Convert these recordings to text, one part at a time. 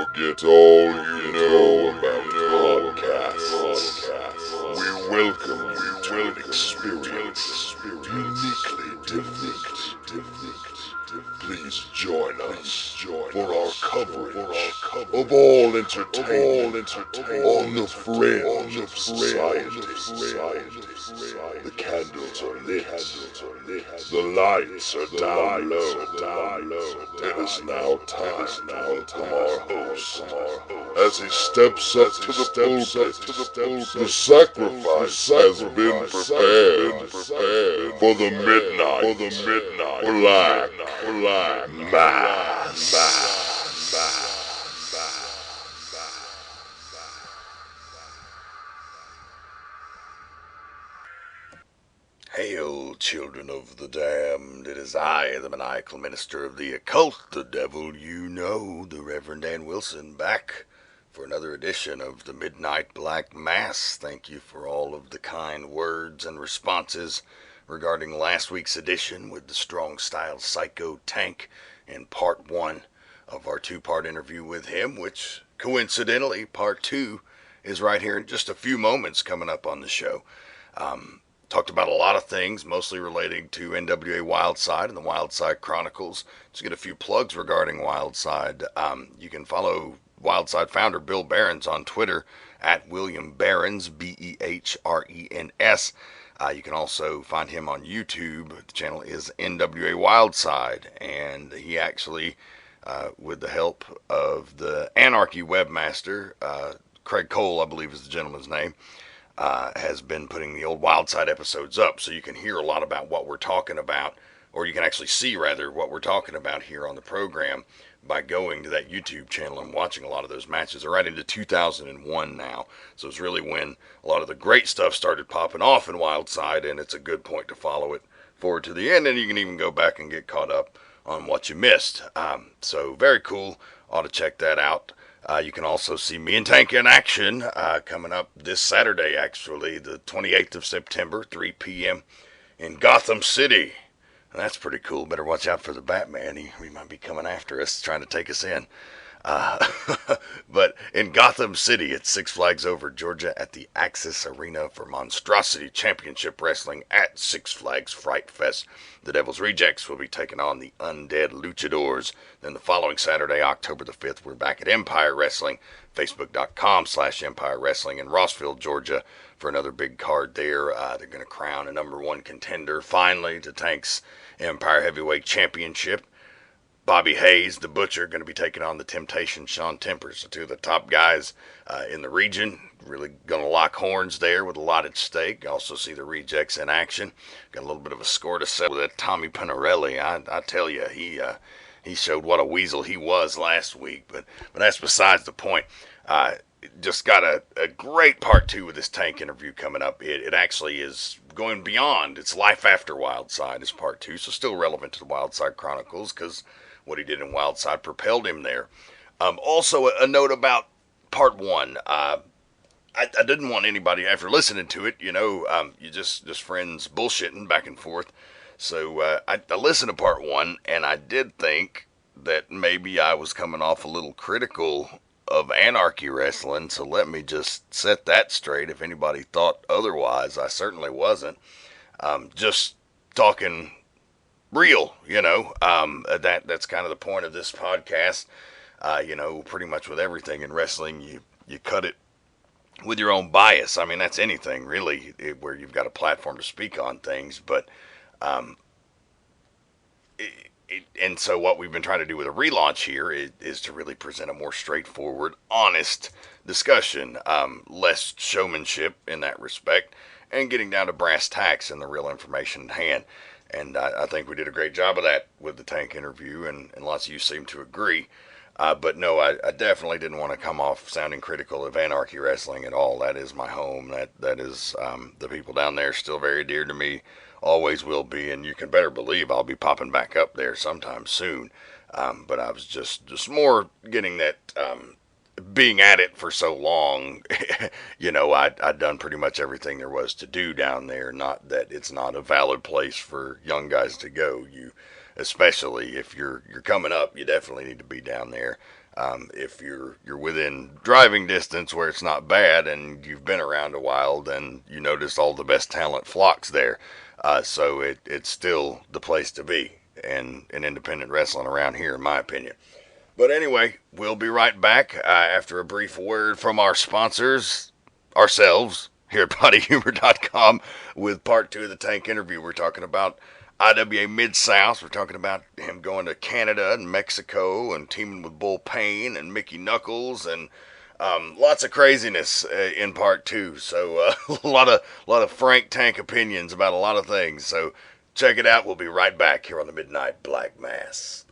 forget all you know about podcasts. We welcome you to an experience uniquely different. Please join us for our coverage of all entertainment on the fringe of society. The candles are lit, the lights are down low. It is now time to welcome our host as he steps up to the pulpit. The sacrifice has been prepared for the midnight black mass. Hail, children of the damned, it is I, the maniacal minister of the occult, the devil you know, the Reverend Dan Wilson, back for another edition of the Midnight Black Mass. Thank you for all of the kind words and responses regarding last week's edition with the strong-style Psycho Tank in part 1 of our 2-part interview with him, which, coincidentally, part 2 is right here in just a few moments coming up on the show. Talked about a lot of things, mostly relating to NWA Wildside and the Wildside Chronicles. Just get a few plugs regarding Wildside. You can follow Wildside founder Bill Behrens on Twitter at William Behrens, Behrens. You can also find him on YouTube. The channel is NWA Wildside, and he actually, with the help of the Anarchy webmaster, Craig Cole, I believe is the gentleman's name, has been putting the old Wildside episodes up, so you can hear a lot about what we're talking about, or you can actually see, rather, what we're talking about here on the program by going to that YouTube channel and watching a lot of those matches. They're right into 2001 now, so it's really when a lot of the great stuff started popping off in Wildside, and it's a good point to follow it forward to the end, and you can even go back and get caught up on what you missed. So very cool. Ought to check that out. You can also see me and Tank in action coming up this Saturday, actually, the 28th of September, 3 p.m. in Gotham City. And that's pretty cool. Better watch out for the Batman. He might be coming after us, trying to take us in. But in Gotham City at Six Flags Over, Georgia, at the Axis Arena for Monstrosity Championship Wrestling at Six Flags Fright Fest. The Devil's Rejects will be taking on the Undead Luchadors. Then the following Saturday, October the 5th, we're back at Empire Wrestling, Facebook.com/Empire Wrestling in Rossville, Georgia, for another big card there. They're going to crown a #1 contender, finally, to Tank's Empire Heavyweight Championship. Bobby Hayes, the Butcher, going to be taking on the Temptation Sean Tempers, the two of the top guys in the region. Really going to lock horns there with a lot at stake. Also see the Rejects in action. Got a little bit of a score to settle with that Tommy Pinarelli. I tell you, he showed what a weasel he was last week. But that's besides the point. Just got a great part 2 with this Tank interview coming up. It actually is going beyond. It's Life After Wildside is part 2, so still relevant to the Wildside Chronicles, because what he did in Wildside propelled him there. Also, a note about part 1. I didn't want anybody, after listening to it, you just friends bullshitting back and forth. So I listened to part 1, and I did think that maybe I was coming off a little critical of Anarchy Wrestling, so let me just set that straight. If anybody thought otherwise, I certainly wasn't. Just talking real, that's kind of the point of this podcast. Pretty much with everything in wrestling, you cut it with your own bias. I mean, that's anything really, where you've got a platform to speak on things. But and so what we've been trying to do with a relaunch here is to really present a more straightforward, honest discussion, less showmanship in that respect, and getting down to brass tacks and the real information at hand. And I think we did a great job of that with the Tank interview, and lots of you seem to agree. But no, I definitely didn't want to come off sounding critical of Anarchy Wrestling at all. That is my home. That is the people down there still very dear to me, always will be, and you can better believe I'll be popping back up there sometime soon. But I was just more getting that, being at it for so long, I'd done pretty much everything there was to do down there. Not that it's not a valid place for young guys to go. Especially if you're coming up, you definitely need to be down there. If you're within driving distance where it's not bad and you've been around a while, then you notice all the best talent flocks there. So it's still the place to be in independent wrestling around here, in my opinion. But anyway, we'll be right back after a brief word from our sponsors, ourselves, here at bodyhumor.com, with part two of the Tank interview. We're talking about IWA Mid-South. We're talking about him going to Canada and Mexico and teaming with Bull Payne and Mickey Knuckles and lots of craziness in part two. So a lot of frank Tank opinions about a lot of things. So check it out. We'll be right back here on the Midnight Black Mass.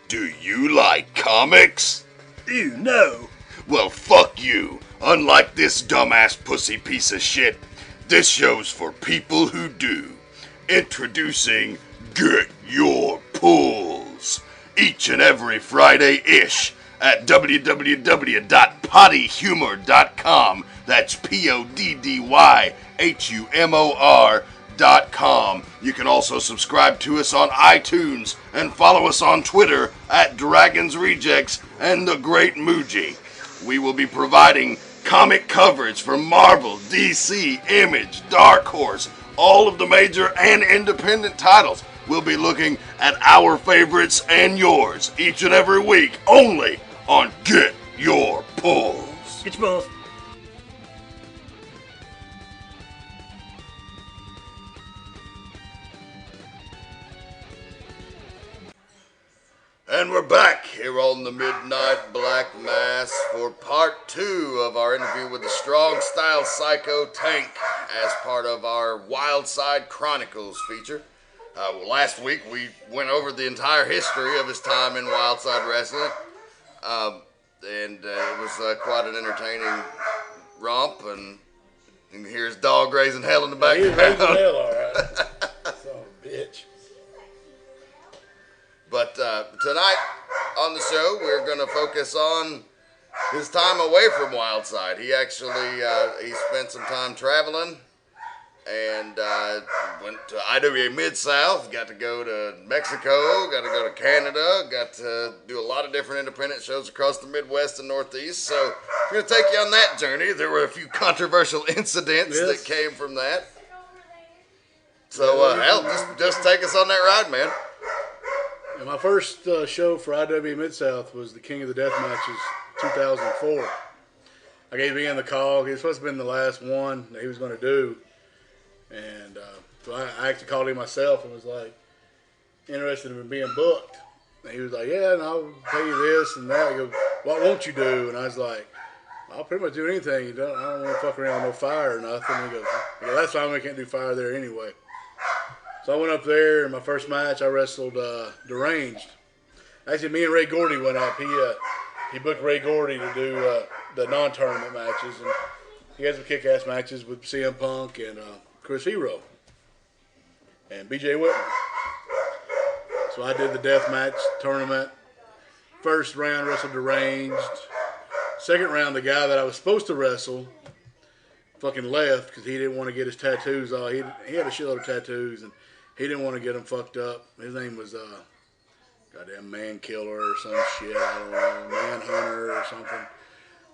Do you like comics? Ew, no. Well, fuck you. Unlike this dumbass pussy piece of shit, this show's for people who do. Introducing Get Your Pulls. Each and every Friday-ish at www.poddyhumor.com. That's PODDYHUMOR.com. You can also subscribe to us on iTunes and follow us on Twitter at Dragons Rejects and The Great Muji. We will be providing comic coverage from Marvel, DC, Image, Dark Horse, all of the major and independent titles. We'll be looking at our favorites and yours each and every week only on Get Your Pulls. Get your balls. And we're back here on the Midnight Black Mass for part two of our interview with the Strong Style Psycho Tank as part of our Wildside Chronicles feature. Last week we went over the entire history of his time in Wildside Wrestling, and it was quite an entertaining romp, and you can hear his dog raising hell in the background. He's raising hell, all right. Son of a bitch. But tonight on the show, we're going to focus on his time away from Wildside. He actually he spent some time traveling and went to IWA Mid-South, got to go to Mexico, got to go to Canada, got to do a lot of different independent shows across the Midwest and Northeast. So we're going to take you on that journey. There were a few controversial incidents that came from that. So, hell, just take us on that ride, man. And my first show for IWA Mid-South was the King of the Death Matches, 2004. I gave Ian the call. He was supposed to have been the last one that he was going to do. And so I actually called him myself and was like, interested in being booked. And he was like, yeah, and I'll pay you this and that. He goes, what won't you do? And I was like, I'll pretty much do anything. I don't want to fuck around with no fire or nothing. And he goes, yeah, that's fine. We can't do fire there anyway. So I went up there, and my first match, I wrestled Deranged. Actually, me and Ray Gordy went up. He booked Ray Gordy to do the non-tournament matches, and he had some kick-ass matches with CM Punk and Chris Hero and BJ Whitman. So I did the death match tournament. First round, wrestled Deranged. Second round, the guy that I was supposed to wrestle fucking left because he didn't want to get his tattoos off. He had a shitload of tattoos, and he didn't want to get them fucked up. His name was goddamn Man Killer or some shit. I don't know, Manhunter or something.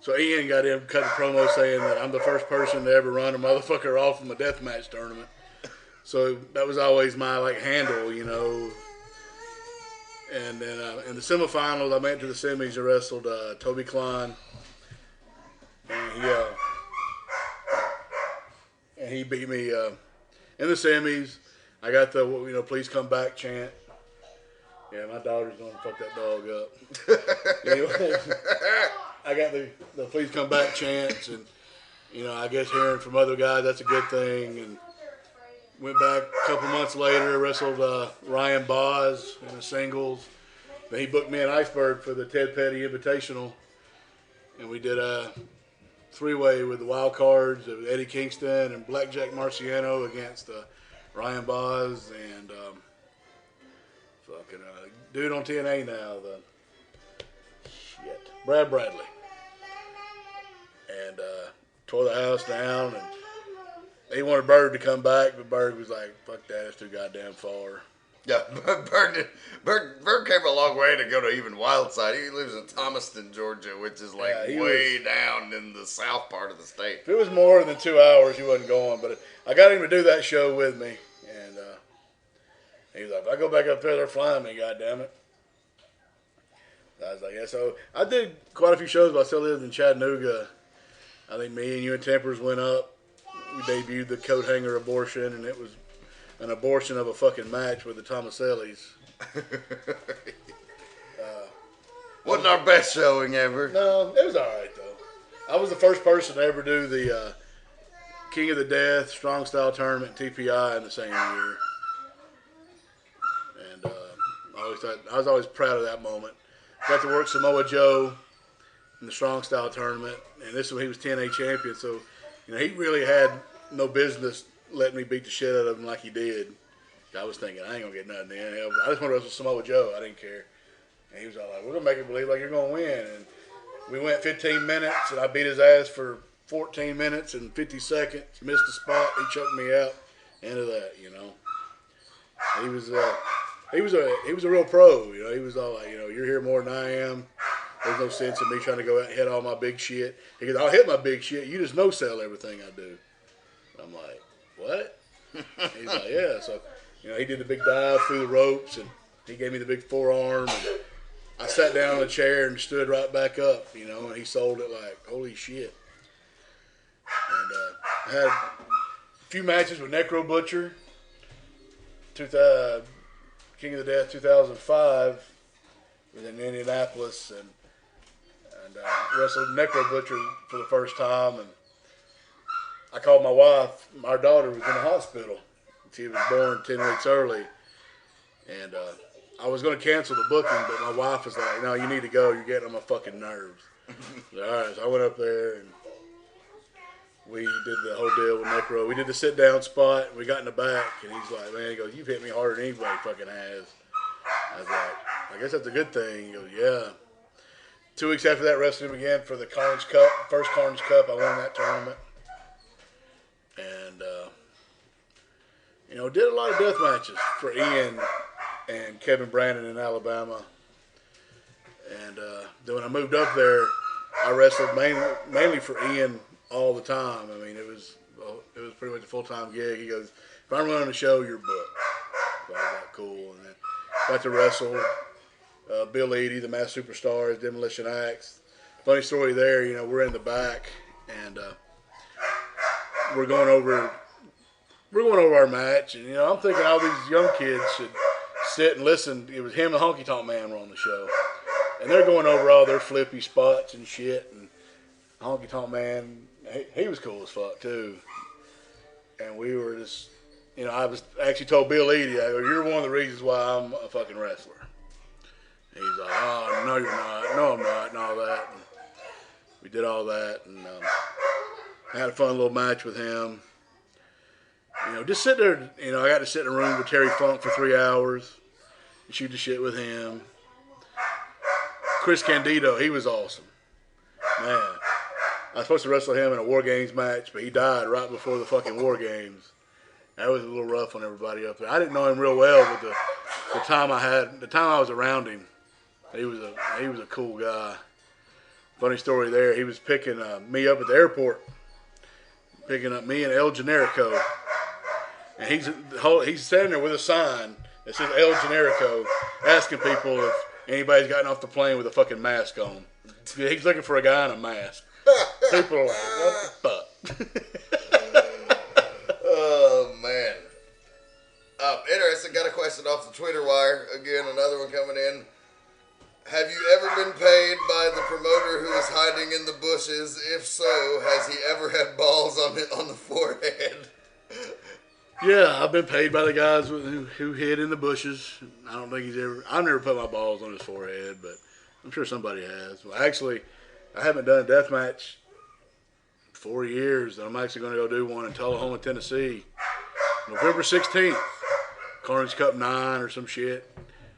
So Ian got him cut a promo saying that I'm the first person to ever run a motherfucker off from a deathmatch tournament. So that was always my handle, you know. And then in the semifinals, I made it to the semis. I wrestled Toby Klein, and he beat me in the semis. I got the please come back chant. Yeah, my daughter's gonna fuck that dog up. Anyway, I got the please come back chants, and I guess hearing from other guys that's a good thing. And went back a couple months later, wrestled Ryan Boz in the singles. Then he booked me an Iceberg for the Ted Petty Invitational, and we did a three-way with the wild cards of Eddie Kingston and Blackjack Marciano against Ryan Boz and dude on TNA now, Brad Bradley. And tore the house down, and he wanted Berg to come back, but Berg was like, fuck that, it's too goddamn far. Yeah, Bird came a long way to go to even Wildside. He lives in Thomaston, Georgia, which is like way down in the south part of the state. If it was more than 2 hours, he wasn't going. But I got him to do that show with me, and he was like, if I go back up there, they're flying me, goddammit. I was like, yeah. So I did quite a few shows, but I still lived in Chattanooga. I think me and you and Tempers went up. We debuted the coat hanger abortion, and it was an abortion of a fucking match with the Tomasellis. Wasn't our best showing ever. No, it was all right though. I was the first person to ever do the King of the Death Strong Style Tournament TPI in the same year, and I was always proud of that moment. Got to work Samoa Joe in the Strong Style Tournament, and this is when he was 10A champion. So, he really had no business letting me beat the shit out of him like he did. I was thinking, I ain't gonna get nothing in. I just want to wrestle Samoa Joe. I didn't care. And he was all like, we're gonna make it believe like you're gonna win. And we went 15 minutes, and I beat his ass for 14 minutes and 50 seconds. Missed the spot. He choked me out. End of that. He was a real pro. He was all like, you're here more than I am. There's no sense in me trying to go out and hit all my big shit. He goes, I'll hit my big shit. You just no-sell everything I do. I'm like, what? He's like, yeah. So, he did the big dive through the ropes, and he gave me the big forearm. And I sat down in a chair and stood right back up, and he sold it like, holy shit. And I had a few matches with Necro Butcher, King of the Death 2005, was in Indianapolis, and wrestled Necro Butcher for the first time. And I called my wife. My daughter was in the hospital. She was born 10 weeks early. And I was going to cancel the booking, but my wife was like, no, you need to go. You're getting on my fucking nerves. All right, so I went up there, and we did the whole deal with Necro. We did the sit-down spot, and we got in the back, and he's like, man, he goes, you've hit me harder than anybody fucking has. I was like, I guess that's a good thing. He goes, yeah. 2 weeks after that, wrestling him again for the Carnage Cup. First Carnage Cup, I won that tournament. And, did a lot of death matches for Ian and Kevin Brandon in Alabama. And then when I moved up there, I wrestled mainly for Ian all the time. I mean, it was pretty much a full-time gig. He goes, if I'm running a show, you're booked. So I was like, cool. And then got to wrestle Bill Eadie, the Mass Superstars, Demolition Axe. Funny story there, we're in the back, and we're going over our match, and I'm thinking all these young kids should sit and listen. It was him and Honky Tonk Man were on the show, and they're going over all their flippy spots and shit. And Honky Tonk Man, he was cool as fuck too. And we were just, I was actually told Bill Eadie, I go, you're one of the reasons why I'm a fucking wrestler. And he's like, oh, no, you're not. No, I'm not, and all that. And we did all that, and had a fun little match with him. Just sit there, I got to sit in a room with Terry Funk for 3 hours and shoot the shit with him. Chris Candido, he was awesome. Man, I was supposed to wrestle him in a War Games match, but he died right before the fucking War Games. That was a little rough on everybody up there. I didn't know him real well, but the time I was around him, he was a cool guy. Funny story there, he was picking me up at the airport, picking up me and El Generico. And he's standing there with a sign that says El Generico, asking people if anybody's gotten off the plane with a fucking mask on. He's looking for a guy in a mask. People are like, what the fuck? Oh, man. Interesting. Got a question off the Twitter wire. Again, another one coming in. Have you ever been paid by the promoter who is hiding in the bushes? If so, has he ever had balls on the forehead? Yeah, I've been paid by the guys who hid in the bushes. I've never put my balls on his forehead, but I'm sure somebody has. Well, actually, I haven't done a death match in 4 years. I'm actually going to go do one in Tullahoma, Tennessee, November 16th. Carnage Cup 9 or some shit.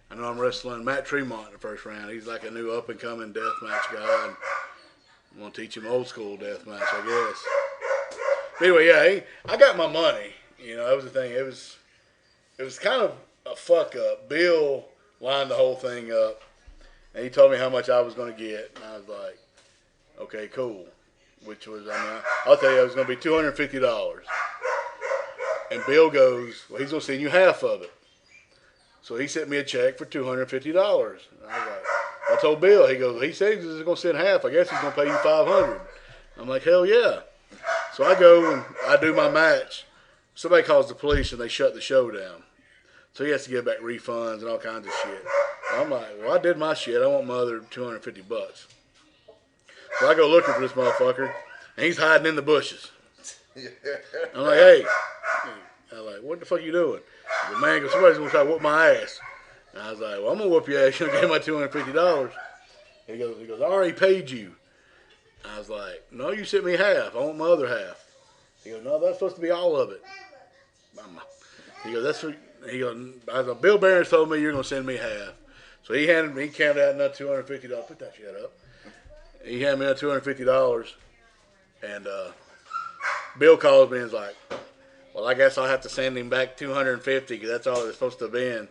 I know I'm wrestling Matt Tremont in the first round. He's like a new up-and-coming death match guy. And I'm going to teach him old school death match, I guess. But anyway, yeah, I got my money. That was the thing. It was kind of a fuck up. Bill lined the whole thing up, and he told me how much I was going to get, and I was like, okay, cool. Which was, I'll tell you, it was going to be $250. And Bill goes, well, he's going to send you half of it. So he sent me a check for $250. And I was like, I told Bill, he goes, he said he's going to send half. I guess he's going to pay you $500. I'm like, hell yeah. So I go and I do my match. Somebody calls the police and they shut the show down. So he has to give back refunds and all kinds of shit. I'm like, well, I did my shit. I want my other $250. So I go looking for this motherfucker, and he's hiding in the bushes. I'm like, hey. I'm like, what the fuck you doing? The man goes, somebody's going to try to whoop my ass. And I was like, well, I'm going to whoop your ass. You're going to give my $250. He goes, I already paid you. I was like, no, you sent me half. I want my other half. He goes, no, that's supposed to be all of it. He goes, that's for, he goes, I was like, Bill Barron's told me you're going to send me half. So he counted out another $250. Put that shit up. He handed me another $250. And Bill calls me and is like, well, I guess I'll have to send him back $250 because that's all it's supposed to have been.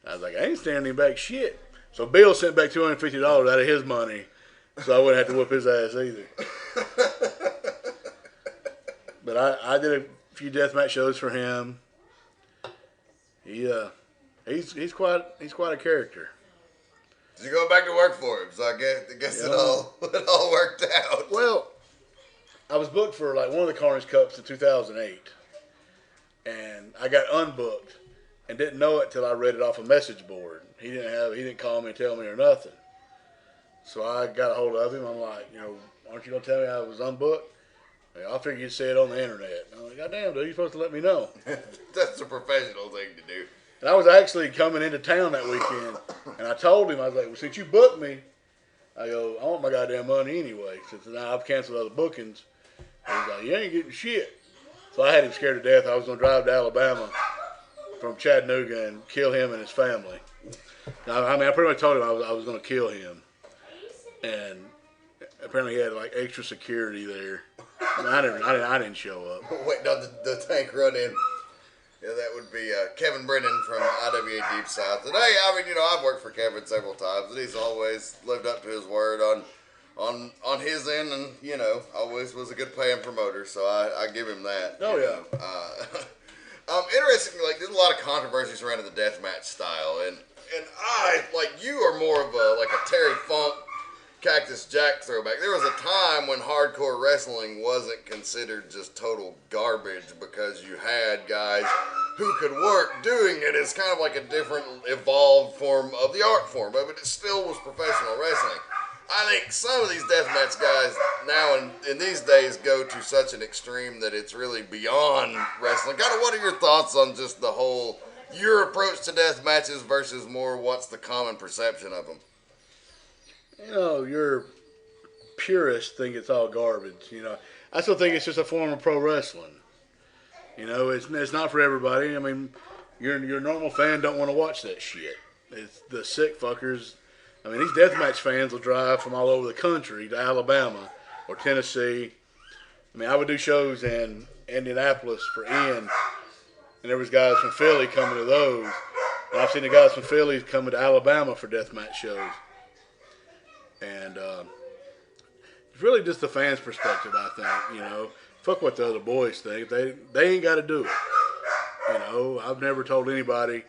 I was like, I ain't sending him back shit. So Bill sent back $250 out of his money, so I wouldn't have to whoop his ass either. But I did a few deathmatch shows for him. He's quite a character. You're going back to work for him, so I guess it all worked out. Well, I was booked for like one of the Carnage Cups in 2008, and I got unbooked and didn't know it till I read it off a message board. He didn't call me and tell me or nothing. So I got a hold of him. I'm like, aren't you gonna tell me I was unbooked? I figured you'd say it on the internet. I'm like, goddamn, dude, you're supposed to let me know. That's a professional thing to do. And I was actually coming into town that weekend, and I told him, I was like, well, since you booked me, I go, I want my goddamn money anyway, since now I've canceled other bookings. And he's like, you ain't getting shit. So I had him scared to death. I was going to drive to Alabama from Chattanooga and kill him and his family. Now, I pretty much told him I was going to kill him. And apparently he had like extra security there. I didn't show up. Waiting on the tank run in. Yeah, that would be Kevin Brennan from IWA Mid-South. And hey, I've worked for Kevin several times, and he's always lived up to his word on his end, and always was a good paying promoter. So I give him that. Oh yeah. Interestingly, there's a lot of controversy surrounding the deathmatch style, and I you are more of a Terry Funk, Cactus Jack throwback. There was a time when hardcore wrestling wasn't considered just total garbage because you had guys who could work doing it as kind of like a different evolved form of the art form of it. It still was professional wrestling. I think some of these deathmatch guys now in these days go to such an extreme that it's really beyond wrestling. Kind of what are your thoughts on just the whole, your approach to death matches versus more what's the common perception of them? Your purists think it's all garbage. I still think it's just a form of pro wrestling. It's not for everybody. I mean, your normal fan don't want to watch that shit. It's the sick fuckers. I mean, these deathmatch fans will drive from all over the country to Alabama or Tennessee. I mean, I would do shows in Indianapolis for Ian, and there was guys from Philly coming to those. And I've seen the guys from Philly coming to Alabama for deathmatch shows. And it's really just the fans' perspective, I think. Fuck what the other boys think. They ain't got to do it. I've never told anybody,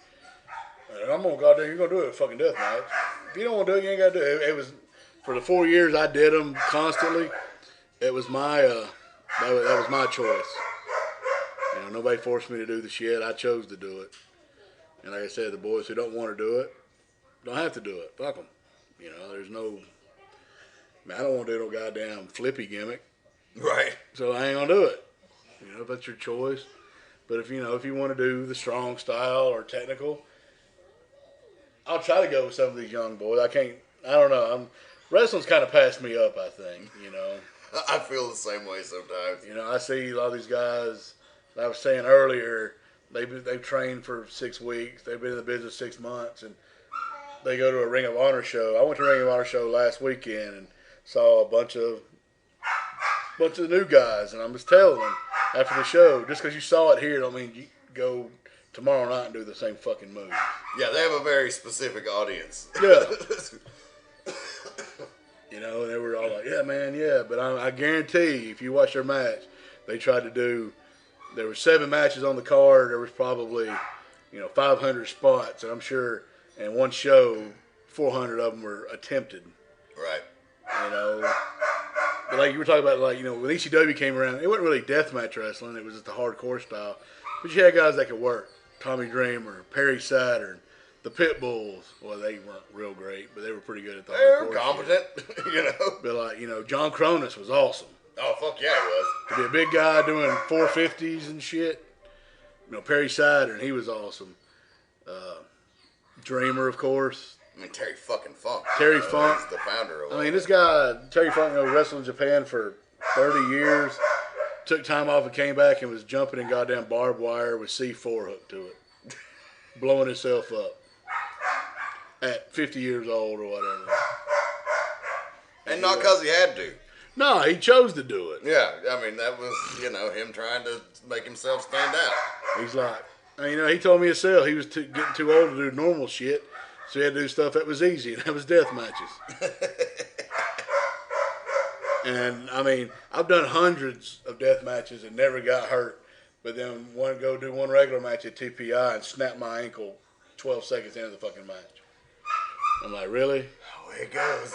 I'm going to goddamn, you're going to do it a fucking deathmatch. If you don't want to do it, you ain't got to do it. It was, for the 4 years I did them constantly, it was my, that was my choice. Nobody forced me to do the shit. I chose to do it. And like I said, the boys who don't want to do it, don't have to do it. Fuck them. There's no, I don't want to do no goddamn flippy gimmick. Right. So I ain't going to do it. If that's your choice. But if you want to do the strong style or technical, I'll try to go with some of these young boys. I don't know. Wrestling's kind of passed me up, I think, I feel the same way sometimes. I see a lot of these guys, like I was saying earlier, they've trained for 6 weeks. They've been in the business 6 months, and they go to a Ring of Honor show. I went to a Ring of Honor show last weekend and saw a bunch of new guys, and I'm just telling them after the show, just because you saw it here don't mean you go tomorrow night and do the same fucking move. Yeah, they have a very specific audience. Yeah. You know, and they were all like, yeah, man, yeah. But I guarantee you, if you watch their match, they tried to do, there were 7 matches on the card. There was probably, 500 spots. And I'm sure in one show, 400 of them were attempted. Right. You know. But like you were talking about, like, when ECW came around, it wasn't really deathmatch wrestling. It was just the hardcore style. But you had guys that could work. Tommy Dreamer, Perry Saturn, the Pit Bulls. Well, they weren't real great, but they were pretty good at the hardcore. They were competent, But like, John Cronus was awesome. Oh, fuck yeah, he was. To be a big guy doing 450s and shit. Perry Saturn, he was awesome. Dreamer, of course. I mean, Terry fucking Funk. Terry Funk. He's the founder of this guy, Terry Funk, wrestled in Japan for 30 years. Took time off and came back and was jumping in goddamn barbed wire with C4 hooked to it. Blowing himself up. At 50 years old or whatever. And not because he had to. No, he chose to do it. Yeah, I mean, that was, him trying to make himself stand out. He's like, he told me himself he was getting too old to do normal shit. So he had to do stuff that was easy, and that was death matches. And, I've done hundreds of death matches and never got hurt. But then go do one regular match at TPI and snap my ankle 12 seconds into the fucking match. I'm like, really? Away it goes.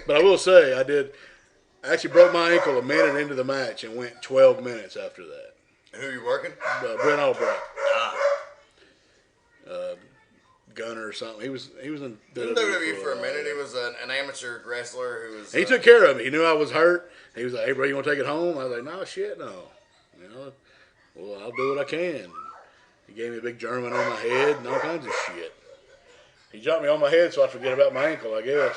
But I will say, I actually broke my ankle a minute into the match and went 12 minutes after that. Who you working? Brent Albright. Ah. Gunner or something. He was in WWE for a minute. He was an amateur wrestler who was. He took care of me. He knew I was hurt. He was like, "Hey, bro, you want to take it home?" I was like, "No, shit, no. Well, I'll do what I can." He gave me a big German on my head and all kinds of shit. He jumped me on my head so I forget about my ankle, I guess.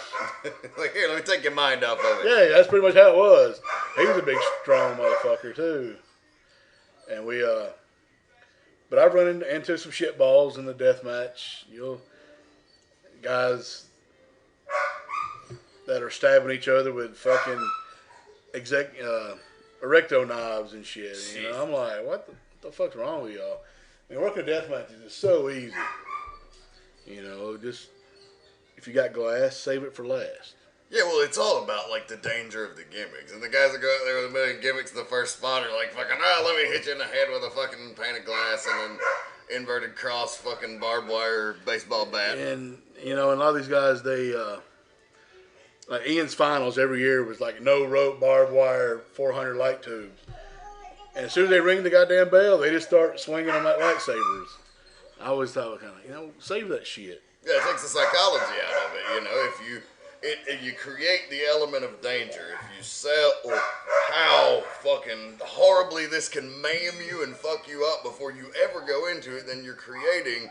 Like, here, let me take your mind off of it. Yeah, that's pretty much how it was. He was a big, strong motherfucker too. And but I've run into some shit balls in the death match. Guys that are stabbing each other with fucking erecto knives and shit. I'm like, what the fuck's wrong with y'all? Working death matches is so easy. Just if you got glass, save it for last. Yeah, well, it's all about, like, the danger of the gimmicks. And the guys that go out there with a million gimmicks in the first spot are like, fucking, let me hit you in the head with a fucking pane of glass and an inverted cross fucking barbed wire baseball bat. And, and a lot of these guys, they, like Ian's finals every year was like no rope, barbed wire, 400 light tubes. And as soon as they ring the goddamn bell, they just start swinging them like lightsabers. I always thought, save that shit. Yeah, it takes the psychology out of it, if you create the element of danger, if you sell how fucking horribly this can maim you and fuck you up before you ever go into it, then you're creating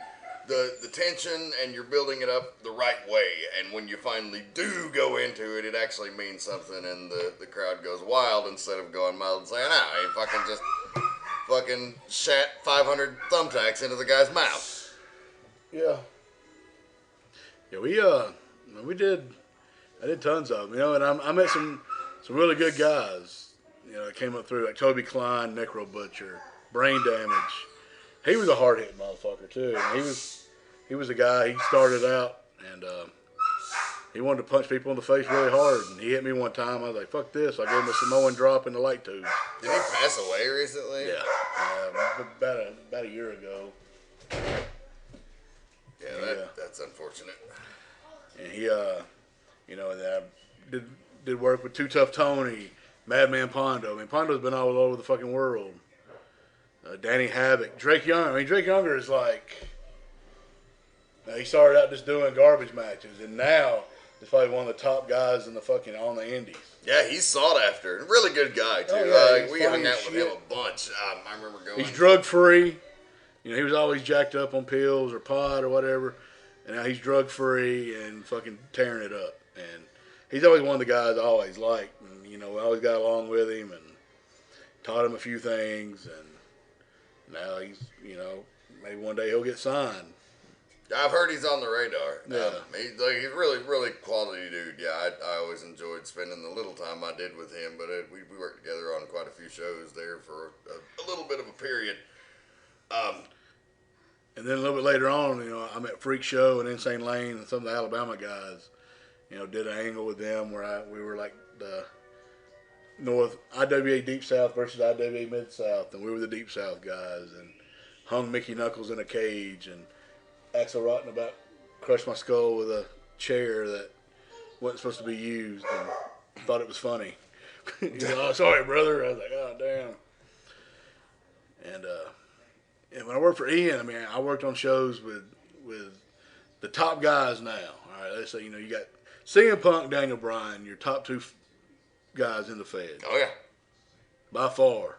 the tension and you're building it up the right way. And when you finally do go into it, it actually means something and the crowd goes wild instead of going mild and saying, he fucking just fucking shat 500 thumbtacks into the guy's mouth. Yeah. Yeah, I did tons of them, and I met some really good guys, that came up through, like Toby Klein, Necro Butcher, Brain Damage. He was a hard-hitting motherfucker, too. And he was a guy, he started out, and he wanted to punch people in the face really hard, and he hit me one time. I was like, fuck this. I gave him a Samoan drop in the light tube. Did he pass away recently? Yeah, about a year ago. Yeah, that's unfortunate. And he, and I did work with Too Tough Tony, Madman Pondo. Pondo's been all over the fucking world. Danny Havoc, Drake Younger. Drake Younger is like, he started out just doing garbage matches, and now he's probably one of the top guys in the fucking on the indies. Yeah, he's sought after. Really good guy too. We hung out with him a bunch. I remember going. He's drug free. He was always jacked up on pills or pot or whatever. And now he's drug free and fucking tearing it up. And he's always one of the guys I always liked. And, I always got along with him and taught him a few things. And now he's, maybe one day he'll get signed. I've heard he's on the radar. Yeah. He's really, really quality dude. Yeah, I always enjoyed spending the little time I did with him. But we worked together on quite a few shows there for a little bit of a period. And then a little bit later on, I met Freak Show and Insane Lane and some of the Alabama guys. Did an angle with them where we were like the North IWA Deep South versus IWA Mid-South, and we were the Deep South guys, and hung Mickey Knuckles in a cage, and Axel Rotten about crushed my skull with a chair that wasn't supposed to be used, and thought it was funny. Oh, sorry, brother. I was like, oh, damn. And when I worked for Ian, I worked on shows with the top guys now. All right, let's say, you got CM Punk, Daniel Bryan, your top two guys in the Fed. Oh, yeah. By far.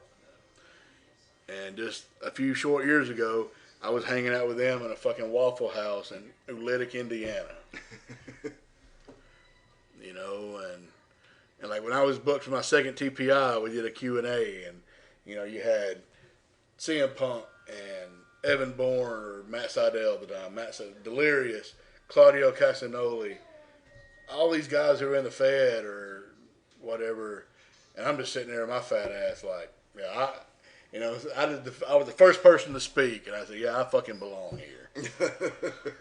And just a few short years ago, I was hanging out with them in a fucking Waffle House in Ulitic, Indiana. And like when I was booked for my second TPI, we did a Q&A, and you had CM Punk and Evan Bourne or Matt Sydal at the time, Delirious, Claudio Castagnoli, all these guys who were in the Fed or whatever, and I'm just sitting there with my fat ass like, yeah, I was the first person to speak, and I said, yeah, I fucking belong here.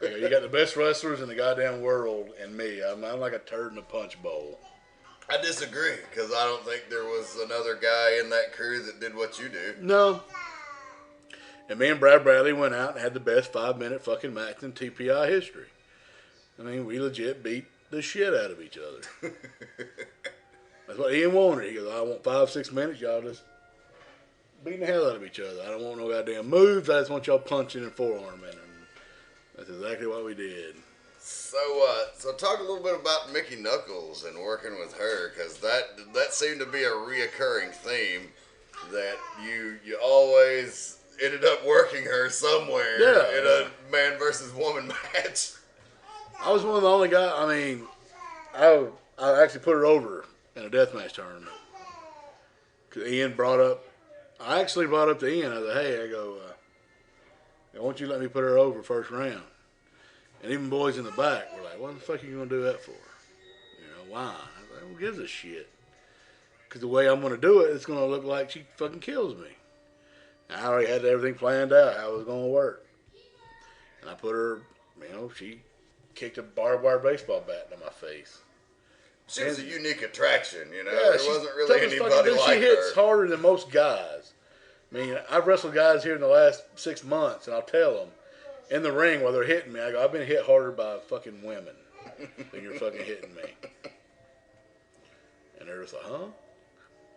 You got the best wrestlers in the goddamn world, and me. I'm like a turd in a punch bowl. I disagree, because I don't think there was another guy in that crew that did what you do. No. And me and Brad Bradley went out and had the best 5-minute fucking match in TPI history. We legit beat the shit out of each other. That's what Ian wanted. He goes, I want 5-6 minutes. Y'all just beating the hell out of each other. I don't want no goddamn moves. I just want y'all punching and forearming. And that's exactly what we did. So talk a little bit about Mickey Knuckles and working with her, because that seemed to be a reoccurring theme, that you always ended up working her somewhere in a man versus woman match. I was one of the only guys. I actually put her over in a deathmatch tournament. Because Ian I actually brought up to Ian. I said, hey, why don't you let me put her over first round? And even boys in the back were like, what the fuck are you going to do that for? Why? I was like, who gives a shit? Because the way I'm going to do it, it's going to look like she fucking kills me. And I already had everything planned out, how it was going to work. And I put her, she kicked a barbed wire baseball bat in my face. She was a unique attraction, Yeah, there wasn't really anybody like her. She hits harder than most guys. I've wrestled guys here in the last 6 months, and I'll tell them, in the ring while they're hitting me, I go, I've been hit harder by fucking women than you're fucking hitting me. And they're just like, huh?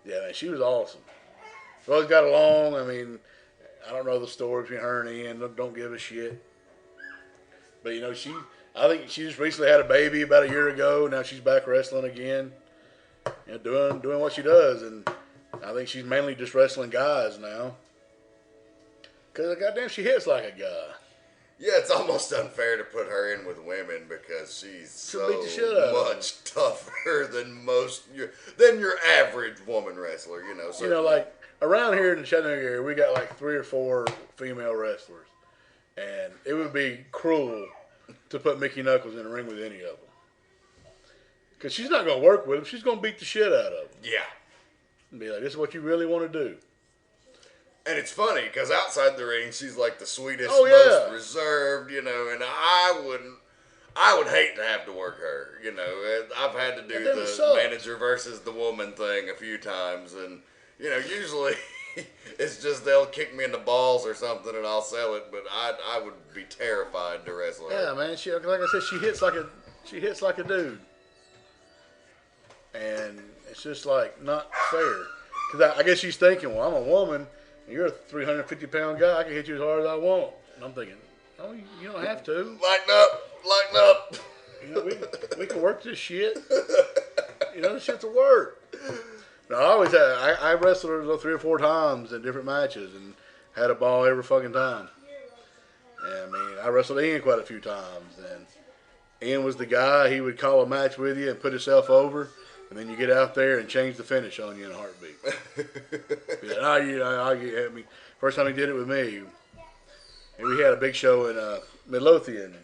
Yeah, man, she was awesome. We always got along. I don't know the story between her and Ian. Don't give a shit. But, I think she just recently had a baby about a year ago. Now she's back wrestling again. Doing what she does. And I think she's mainly just wrestling guys now. Because, goddamn, she hits like a guy. Yeah, it's almost unfair to put her in with women because she's so beat the shit out of much tougher than your average woman wrestler, So, like around here in the Chattanooga area, we got like 3 or 4 female wrestlers, and it would be cruel to put Mickey Knuckles in a ring with any of them because she's not going to work with them. She's going to beat the shit out of them. Yeah, and be like, "This is what you really want to do." And it's funny because outside the ring, she's like the sweetest, most reserved, and I would hate to have to work her, I've had to do the manager versus the woman thing a few times, and, usually it's just they'll kick me in the balls or something and I'll sell it, but I would be terrified to wrestle her. Yeah, man, like I said, she hits like a dude. And it's just like not fair. Because I guess she's thinking, well, I'm a woman. You're a 350-pound guy. I can hit you as hard as I want. And I'm thinking, no, you don't have to. Lighten up. We can work this shit. This shit's a work. But I wrestled her 3 or 4 times in different matches and had a ball every fucking time. And I wrestled Ian quite a few times. And Ian was the guy. He would call a match with you and put himself over. And then you get out there and change the finish on you in a heartbeat. First time he did it with me, and we had a big show in Midlothian.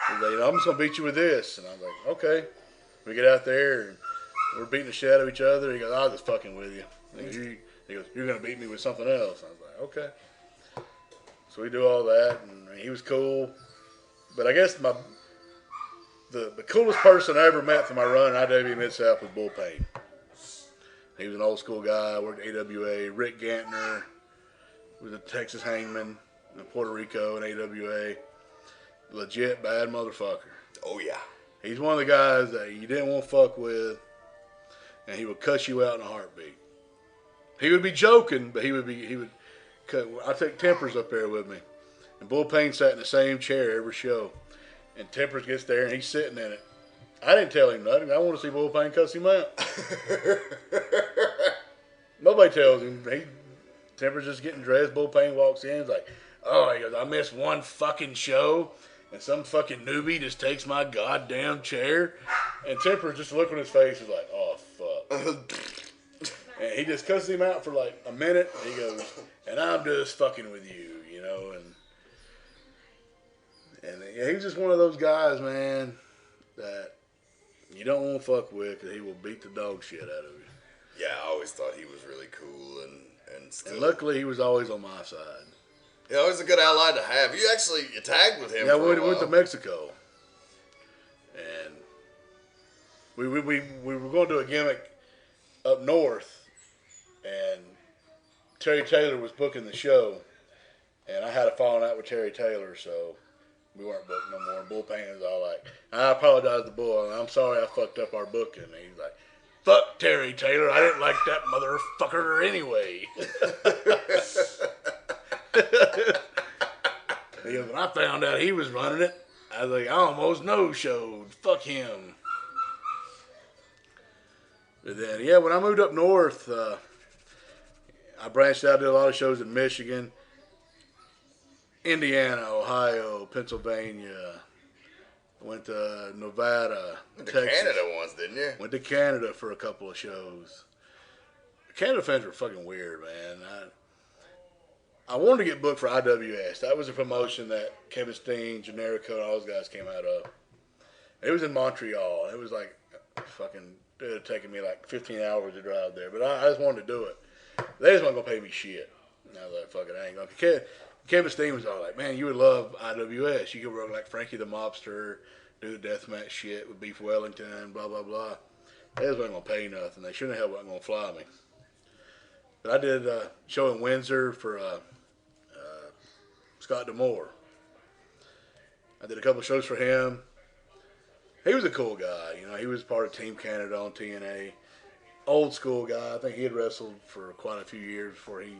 He's like, I'm just going to beat you with this. And I was like, okay. We get out there, and we're beating the shit out of each other. He goes, I'll just fucking with you. He goes, you're going to beat me with something else. I was like, okay. So we do all that, and I mean, he was cool. But I guess the coolest person I ever met for my run in IWA Mid-South was Bull Payne. He was an old school guy, worked at AWA. Rick Gantner was a Texas hangman in Puerto Rico and AWA. Legit bad motherfucker. Oh, yeah. He's one of the guys that you didn't want to fuck with, and he would cuss you out in a heartbeat. He would be joking, but he would cut. I take Tempers up there with me, and Bull Payne sat in the same chair every show, and Tempers gets there and he's sitting in it. I didn't tell him nothing. I want to see Bull Payne cuss him out. Nobody tells him. Tempers just getting dressed. Bull Payne walks in. He's like, oh, he goes, I missed one fucking show, and some fucking newbie just takes my goddamn chair. And Tempers just look on his face is like, oh, fuck. And he just cusses him out for like a minute. And he goes, and I'm just fucking with you, you know. And yeah, he's just one of those guys, man, that you don't want to fuck with because he will beat the dog shit out of you. Yeah, I always thought he was really cool and still. And luckily, he was always on my side. Yeah, he was a good ally to have. You tagged with him. Yeah, for we a while. went to Mexico, and we were going to do a gimmick up north, and Terry Taylor was booking the show, and I had a falling out with Terry Taylor, so we weren't booked no more. Bull Payne was all like, I apologize to Bull, and I'm sorry I fucked up our booking. And he's like, fuck Terry Taylor, I didn't like that motherfucker anyway. He goes, when I found out he was running it, I was like, I almost no-showed. Fuck him. But then, yeah, when I moved up north, I branched out, did a lot of shows in Michigan, Indiana, Ohio, Pennsylvania. Went to Nevada, Went to Texas. Canada once, didn't you? Went to Canada for a couple of shows. Canada fans were fucking weird, man. I wanted to get booked for IWS. That was a promotion that Kevin Steen, Generico, and all those guys came out of. It was in Montreal. It was like fucking, it would have taken me like 15 hours to drive there. But I just wanted to do it. They just weren't going to pay me shit. And I was like, fuck it, I ain't going to. Kevin Steen was all like, man, you would love IWS. You could work like Frankie the Mobster, do the deathmatch shit with Beef Wellington, blah, blah, blah. They just wasn't going to pay nothing. They shouldn't have wasn't going to fly me. But I did a show in Windsor for Scott D'Amore. I did a couple of shows for him. He was a cool guy. You know, he was part of Team Canada on TNA. Old school guy. I think he had wrestled for quite a few years before he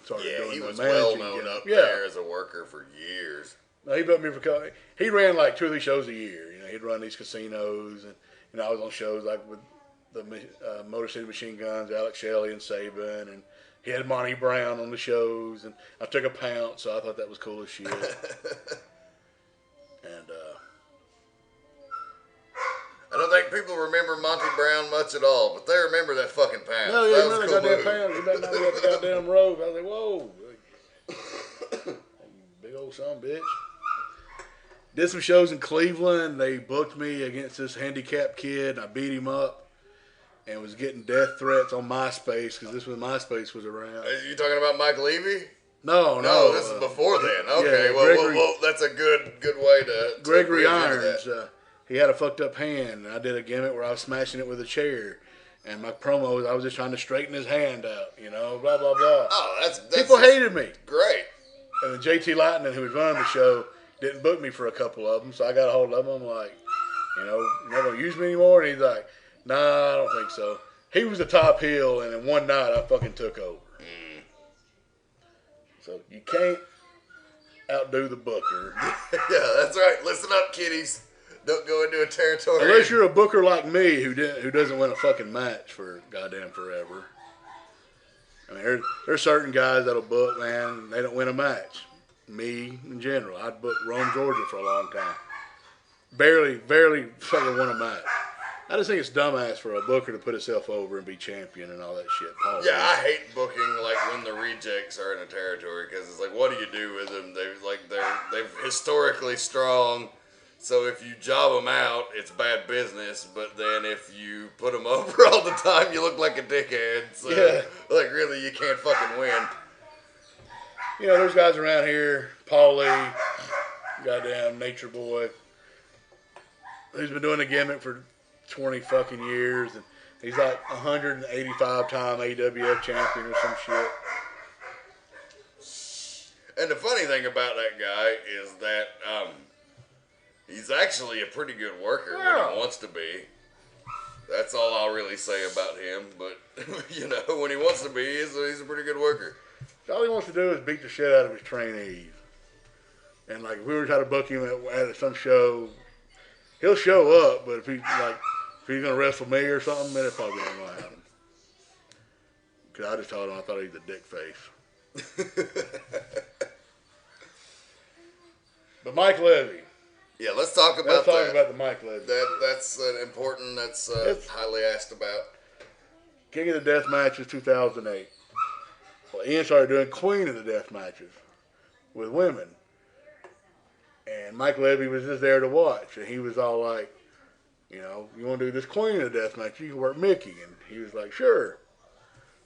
started doing he the was managing. well known up Yeah. there as a worker for years. No, he booked me for. He ran like 2 or 3 shows a year. You know, he'd run these casinos, and you know, I was on shows like with the Motor City Machine Guns, Alex Shelley and Saban, and he had Monty Brown on the shows, and I took a pounce, so I thought that was cool as shit. And I don't think people remember Monty Brown much at all, but they remember that fucking pound. no, yeah, that remember was that a cool goddamn move. pounce? He back me up the goddamn rope. I was like, whoa, big old son of a bitch. Did some shows in Cleveland. They booked me against this handicapped kid, and I beat him up. And was getting death threats on MySpace because this was MySpace was around. Are you talking about Mike Levy? No, No, this is before then. Okay, yeah, well, that's a good way to Gregory bridge into Irons. that. He had a fucked up hand, and I did a gimmick where I was smashing it with a chair. And my promo was I was just trying to straighten his hand out, you know, blah blah blah. Oh, that's People hated me. great. And then JT Lightning, who was running the show, didn't book me for a couple of them. So I got a hold of him. I'm like, you know, you're not gonna use me anymore. And he's like, nah, I don't think so. He was the top heel, and in one night I fucking took over. So you can't outdo the booker. Yeah, that's right. Listen up, kiddies. Don't go into a territory. Unless you're a booker like me who doesn't win a fucking match for goddamn forever. I mean, there's certain guys that'll book, man, they don't win a match. Me, in general. I'd book Rome, Georgia for a long time. Barely fucking won a match. I just think it's dumbass for a booker to put himself over and be champion and all that shit. Paul Yeah, I hate booking like when the rejects are in a territory because it's like, what do you do with them? They're historically strong. So if you job them out, it's bad business. But then if you put them over all the time, you look like a dickhead. So Yeah. like really, you can't fucking win. You know, there's guys around here, Paul Lee, Goddamn Nature Boy. He's been doing the gimmick for 20 fucking years, and he's like 185-time AWF champion or some shit. And the funny thing about that guy is that he's actually a pretty good worker when he wants to be. That's all I'll really say about him. But, you know, when he wants to be, he's a pretty good worker. All he wants to do is beat the shit out of his trainees. And, like, if we were trying to book him at some show, he'll show up, but if he's going to wrestle me or something, then it probably ain't going to happen. Because I just told him I thought he was a dick face. But Mike Levy. Yeah, let's talk about Let's talk about the Mike Levy. That's important. That's highly asked about. King of the Death Matches 2008. Well, Ian started doing Queen of the Death Matches with women. And Mike Levy was just there to watch. And he was all like, you know, you want to do this Queen of the Death Match? You can work Mickey. And he was like, sure.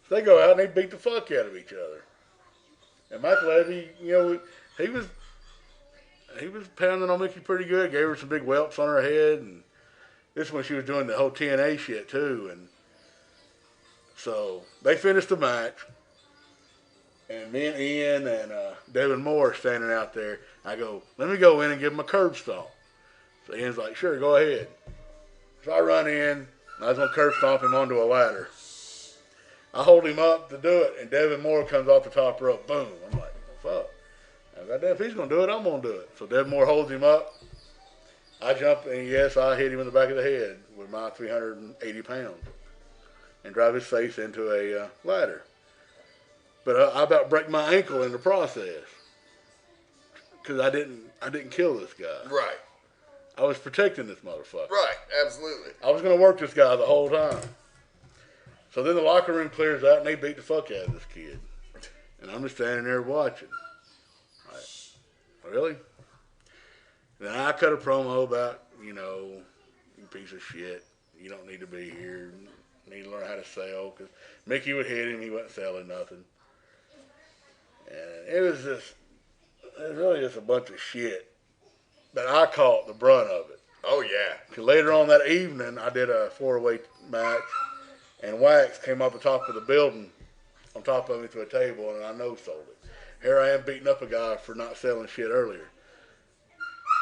So they go out and they beat the fuck out of each other. And Mike Levy, you know, he was pounding on Mickey pretty good. Gave her some big whelps on her head. And this one she was doing the whole TNA shit too. And so they finished the match. And me and Ian and Devin Moore standing out there. I go, let me go in and give him a curb stomp. So Ian's like, sure, go ahead. So I run in. I was going to curb stomp him onto a ladder. I hold him up to do it. And Devin Moore comes off the top rope. Boom. I'm like, fuck. Goddamn, if he's going to do it, I'm going to do it. So Devin Moore holds him up. I jump, and yes, I hit him in the back of the head with my 380 pounds and drive his face into a ladder. But I about break my ankle in the process because I didn't kill this guy. Right. I was protecting this motherfucker. Right, absolutely. I was going to work this guy the whole time. So then the locker room clears out, and they beat the fuck out of this kid. And I'm just standing there watching. Really? And then I cut a promo about, you know, you piece of shit. You don't need to be here. You need to learn how to sell. Because Mickey would hit him. He wasn't selling nothing. And it was really just a bunch of shit. But I caught the brunt of it. Oh, yeah. Because later on that evening, I did a 4-way match. And Wax came up the top of the building on top of me to a table. And I no-sold it. Here I am beating up a guy for not selling shit earlier.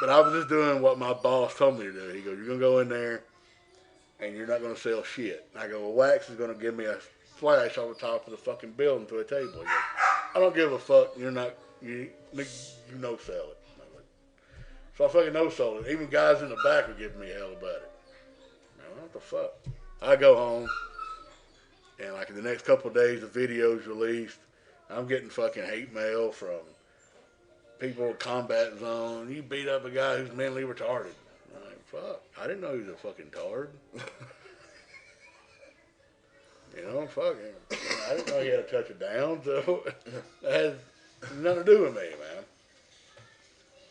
But I was just doing what my boss told me to do. He goes, you're going to go in there and you're not going to sell shit. And I go, well, Wax is going to give me a flash on the top of the fucking building to a table. He goes, I don't give a fuck. You no sell it. So I fucking no sold it. Even guys in the back were giving me hell about it. Man, what the fuck? I go home and like in the next couple of days the video's released. I'm getting fucking hate mail from people in Combat Zone. You beat up a guy who's mentally retarded. I'm like, fuck. I didn't know he was a fucking tard. You know, fuck him. I didn't know he had a touch of down, so that has nothing to do with me, man.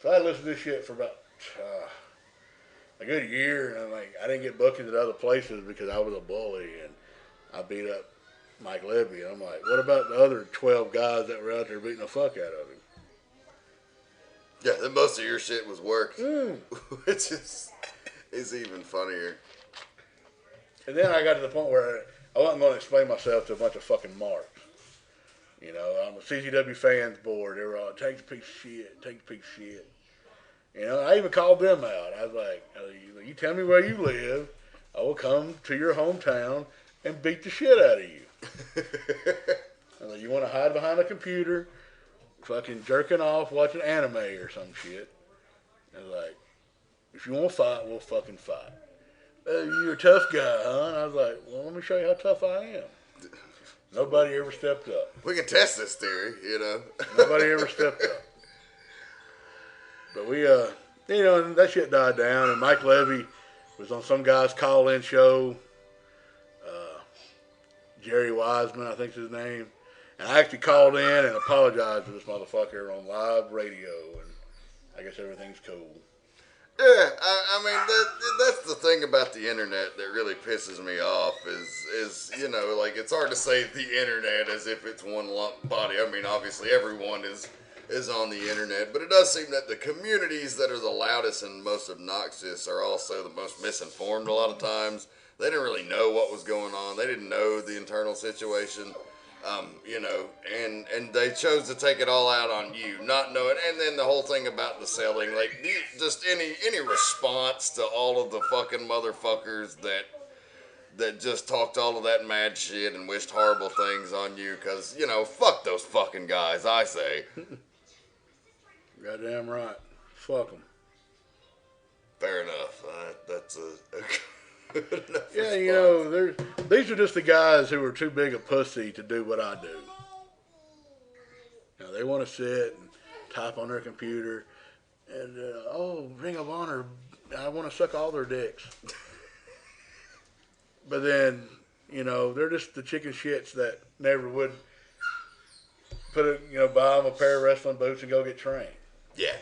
So I listened to this shit for about a good year, and I'm like, I didn't get bookings at other places because I was a bully, and I beat up Mike Levy. And I'm like, what about the other 12 guys that were out there beating the fuck out of him? Yeah, then most of your shit was work, which is even funnier. And then I got to the point where I wasn't going to explain myself to a bunch of fucking marks. You know, I'm a CZW fans board. They were all, take the piece of shit, take the piece of shit. You know, I even called them out. I was like, you tell me where you live, I will come to your hometown and beat the shit out of you. I was like, you want to hide behind a computer, fucking jerking off, watching anime or some shit. I was like, if you want to fight, we'll fucking fight. You're a tough guy, huh? And I was like, well, let me show you how tough I am. Nobody ever stepped up. We can test this theory, you know. Nobody ever stepped up. But we, you know, and that shit died down. And Mike Levy was on some guy's call-in show. Jerry Wiseman, I think's his name. And I actually called in and apologized to this motherfucker on live radio. And I guess everything's cool. Yeah, I mean, that's the thing about the internet that really pisses me off is, you know, like, it's hard to say the internet as if it's one lump body. I mean, obviously everyone is is on the internet. But it does seem that the communities that are the loudest and most obnoxious are also the most misinformed a lot of times. They didn't really know what was going on. They didn't know the internal situation. And they chose to take it all out on you, not knowing. And then the whole thing about the selling, like, just any response to all of the fucking motherfuckers that just talked all of that mad shit and wished horrible things on you, because, fuck those fucking guys, I say. Goddamn right. Fuck them. Fair enough. That's a good enough yeah, these are just the guys who are too big a pussy to do what I do. They want to sit and type on their computer and, Ring of Honor, I want to suck all their dicks. But then, they're just the chicken shits that never would buy them a pair of wrestling boots and go get trained. Yeah.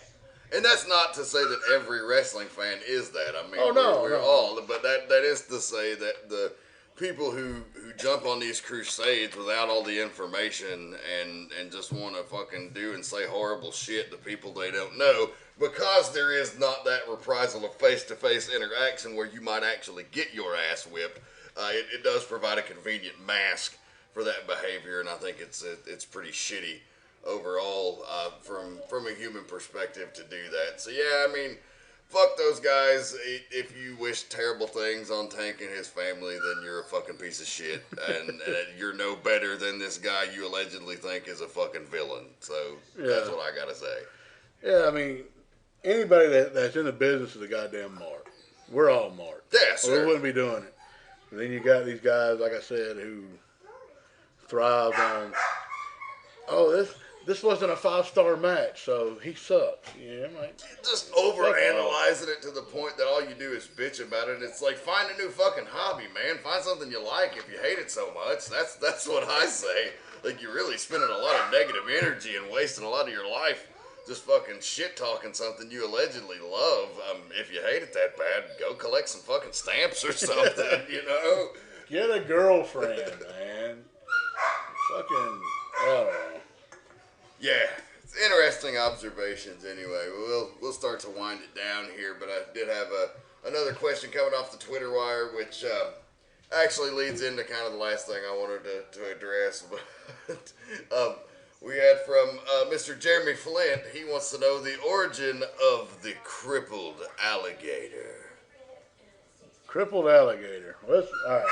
And that's not to say that every wrestling fan is that. I mean, we're all, but that is to say that the people who jump on these crusades without all the information and just want to fucking do and say horrible shit to people they don't know, because there is not that reprisal of face-to-face interaction where you might actually get your ass whipped, it does provide a convenient mask for that behavior, and I think it's pretty shitty overall from a human perspective to do that. So yeah, I mean, fuck those guys. If you wish terrible things on Tank and his family, then you're a fucking piece of shit, and you're no better than this guy you allegedly think is a fucking villain. So that's what I gotta say. Yeah, I mean, anybody that's in the business is a goddamn mark. We're all marked. Yeah, sir. Or we wouldn't be doing it. And then you got these guys, like I said, who thrive on, this wasn't a 5-star match, so he sucks. Yeah, I'm like, just overanalyzing it to the point that all you do is bitch about it. It's like, find a new fucking hobby, man. Find something you like if you hate it so much. That's what I say. Like, you're really spending a lot of negative energy and wasting a lot of your life just fucking shit talking something you allegedly love. If you hate it that bad, go collect some fucking stamps or something, Get a girlfriend, man. Fucking, I don't know. Yeah, it's interesting observations anyway. We'll start to wind it down here, but I did have another question coming off the Twitter wire, which actually leads into kind of the last thing I wanted to address. But we had from Mr. Jeremy Flint. He wants to know the origin of the crippled alligator. Crippled alligator. All right.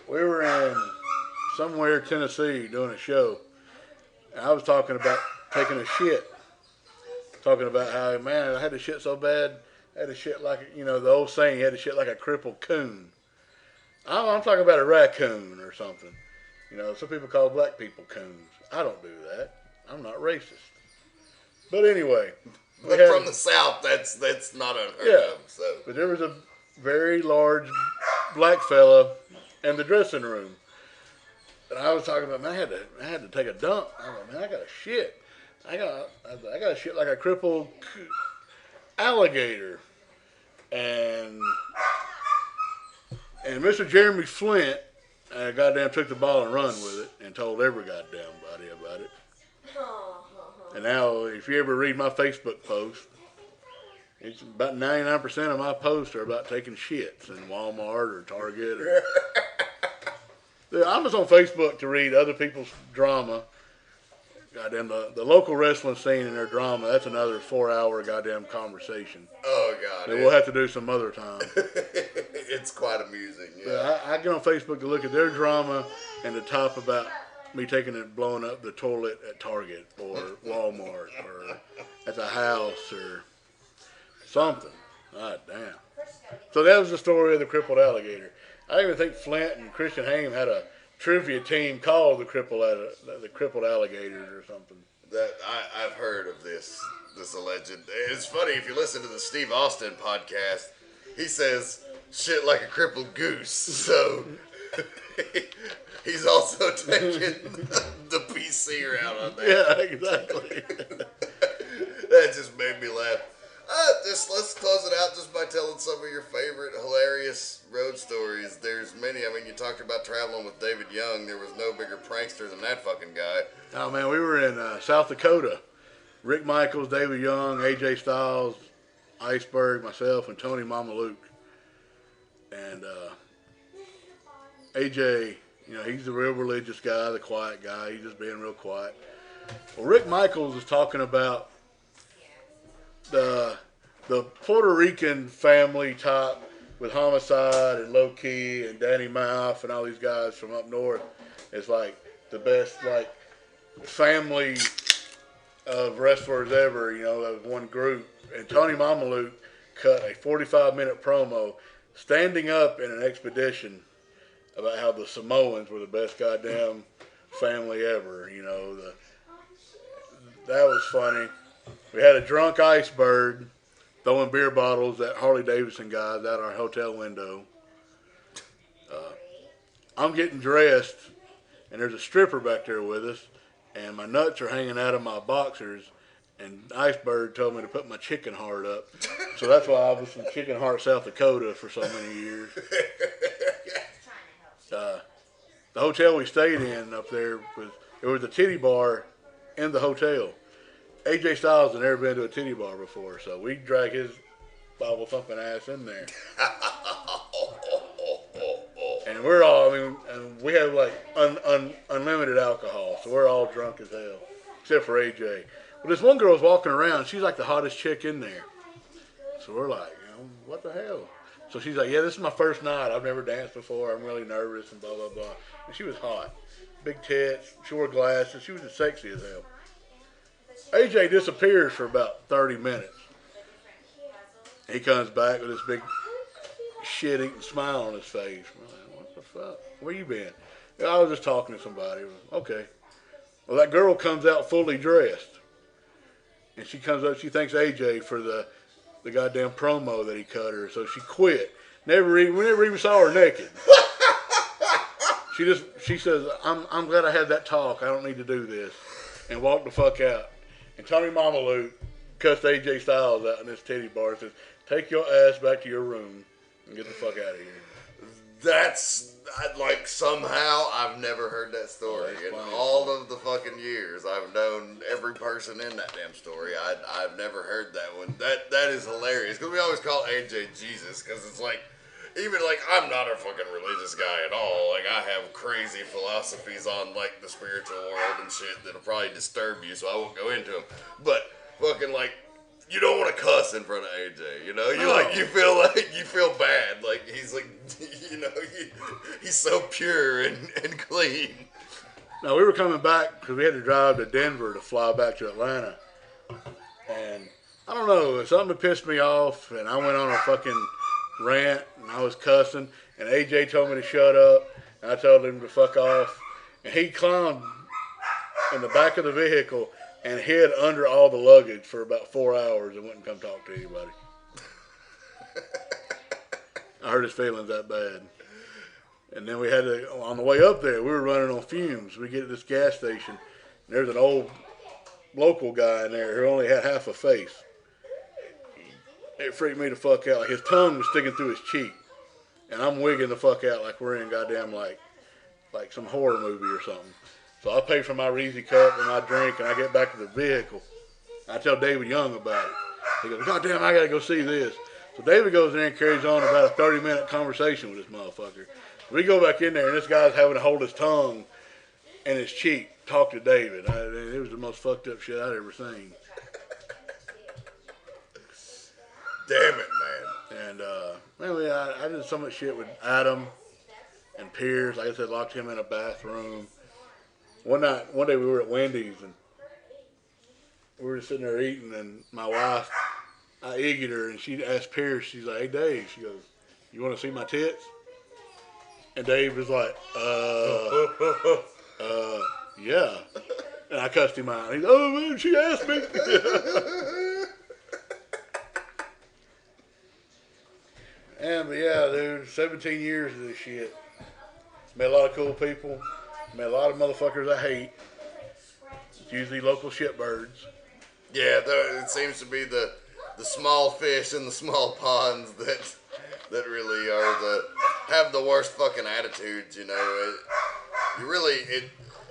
We were in somewhere Tennessee doing a show. And I was talking about taking a shit. Talking about how, man, I had to shit so bad. I had to shit like, the old saying, you had to shit like a crippled coon. I'm talking about a raccoon or something. Some people call black people coons. I don't do that. I'm not racist. But anyway. But from the South, that's not unheard of. So. But there was a very large black fella in the dressing room. And I was talking about, man, I had to take a dump. I was like, man, I got to shit. I got to shit like a crippled alligator. And Mr. Jeremy Flint goddamn took the ball and run with it and told every goddamn body about it. And now, if you ever read my Facebook post, it's about 99% of my posts are about taking shits in Walmart or Target. I'm just on Facebook to read other people's drama. Goddamn, the local wrestling scene and their drama, that's another 4-hour goddamn conversation. Oh, God. That we'll have to do some other time. It's quite amusing, yeah. I get on Facebook to look at their drama and to talk about me taking and blowing up the toilet at Target or Walmart or at the house or something. God damn. So that was the story of the crippled alligator. I even think Flint and Christian Haim had a trivia team called the crippled alligators or something. That I've heard of this alleged. It's funny if you listen to the Steve Austin podcast. He says shit like a crippled goose. So he's also taking the PC route on that. Yeah, exactly. That just made me laugh. Let's close it out just by telling some of your favorite hilarious road stories. There's many. I mean, you talked about traveling with David Young. There was no bigger prankster than that fucking guy. Oh man, we were in South Dakota. Rick Michaels, David Young, AJ Styles, Iceberg, myself, and Tony Mama Luke. And AJ, he's the real religious guy, the quiet guy. He's just being real quiet. Well, Rick Michaels is talking about the Puerto Rican family type with Homicide and Low Key and Danny Mouth and all these guys from up north. It's like the best family of wrestlers ever, of one group. And Tony Mamaluke cut a 45-minute promo standing up in an expedition about how the Samoans were the best goddamn family ever. That was funny. We had a drunk Iceberg throwing beer bottles at Harley Davidson guys out our hotel window. I'm getting dressed, and there's a stripper back there with us, and my nuts are hanging out of my boxers, and Iceberg told me to put my chicken heart up. So that's why I was from Chicken Heart, South Dakota for so many years. The hotel we stayed in up there was a titty bar in the hotel. AJ Styles had never been to a titty bar before, so we dragged his Bible thumping ass in there. And we're all, and we have unlimited alcohol, so we're all drunk as hell, except for AJ. Well, this one girl's walking around, she's like the hottest chick in there. So we're like, what the hell? So she's like, yeah, this is my first night. I've never danced before. I'm really nervous and blah, blah, blah. And she was hot. Big tits, she wore glasses. She was just sexy as hell. AJ disappears for about 30 minutes. He comes back with this big shit-eating smile on his face. We're like, what the fuck? Where you been? I was just talking to somebody. Okay. Well, that girl comes out fully dressed. And she comes up, she thanks AJ for the goddamn promo that he cut her. So she quit. We never even saw her naked. She says, I'm glad I had that talk. I don't need to do this. And walked the fuck out. And Tony Mamaluke cussed AJ Styles out in this titty bar and says, take your ass back to your room and get the fuck out of here. That's, somehow I've never heard that story. In all of the fucking years I've known every person in that damn story, I've never heard that one. That is hilarious. Because we always call AJ Jesus, because it's I'm not a fucking religious guy at all. I have crazy philosophies on, the spiritual world and shit that'll probably disturb you, so I won't go into them. But, fucking, you don't want to cuss in front of AJ, You feel bad. He's so pure and clean. Now, we were coming back because we had to drive to Denver to fly back to Atlanta. And, I don't know, something pissed me off, and I went on a fucking rant, and I was cussing, and AJ told me to shut up, and I told him to fuck off, and he climbed in the back of the vehicle and hid under all the luggage for about 4 hours and wouldn't come talk to anybody. I hurt his feelings that bad. And then we had to, on the way up there, we were running on fumes. We get to this gas station, and there's an old local guy in there who only had half a face. It freaked me the fuck out. His tongue was sticking through his cheek. And I'm wigging the fuck out like we're in goddamn like some horror movie or something. So I pay for my Reezy cup and my drink, and I get back to the vehicle. I tell David Young about it. He goes, goddamn, I gotta go see this. So David goes in and carries on about a 30-minute conversation with this motherfucker. We go back in there, and this guy's having to hold his tongue and his cheek, talk to David. It was the most fucked up shit I'd ever seen. Damn it, man. And, anyway, I did so much shit with Adam and Pierce. Like I said, locked him in a bathroom. One day we were at Wendy's, and we were just sitting there eating, and my wife, I egged her, and she asked Pierce, she's like, hey, Dave, she goes, you want to see my tits? And Dave was like, yeah. And I cussed him out. He's like, oh, man, she asked me. But yeah, dude, 17 years of this shit. Met a lot of cool people. Met a lot of motherfuckers I hate. It's usually local shitbirds. Yeah, it seems to be the the small fish in the small ponds that really are have the worst fucking attitudes. You know,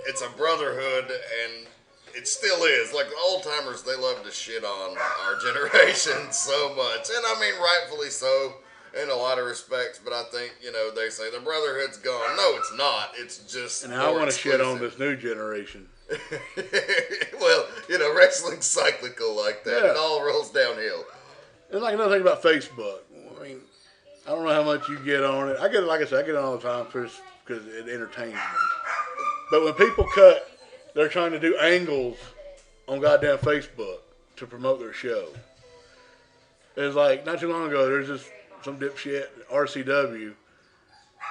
it's a brotherhood, and it still is. Like, the old timers, they love to shit on our generation so much, and I mean rightfully so in a lot of respects. But I think, you know, they say the brotherhood's gone. No, it's not. It's just. And I want to shit on this new generation. Well, you know, wrestling's cyclical like that. Yeah. It all rolls downhill. And like another thing about Facebook. I mean, I don't know how much you get on it. I get it, like I said, I get it all the time because it entertains me. But when people they're trying to do angles on goddamn Facebook to promote their show. It's like, not too long ago, there's just some dipshit, RCW,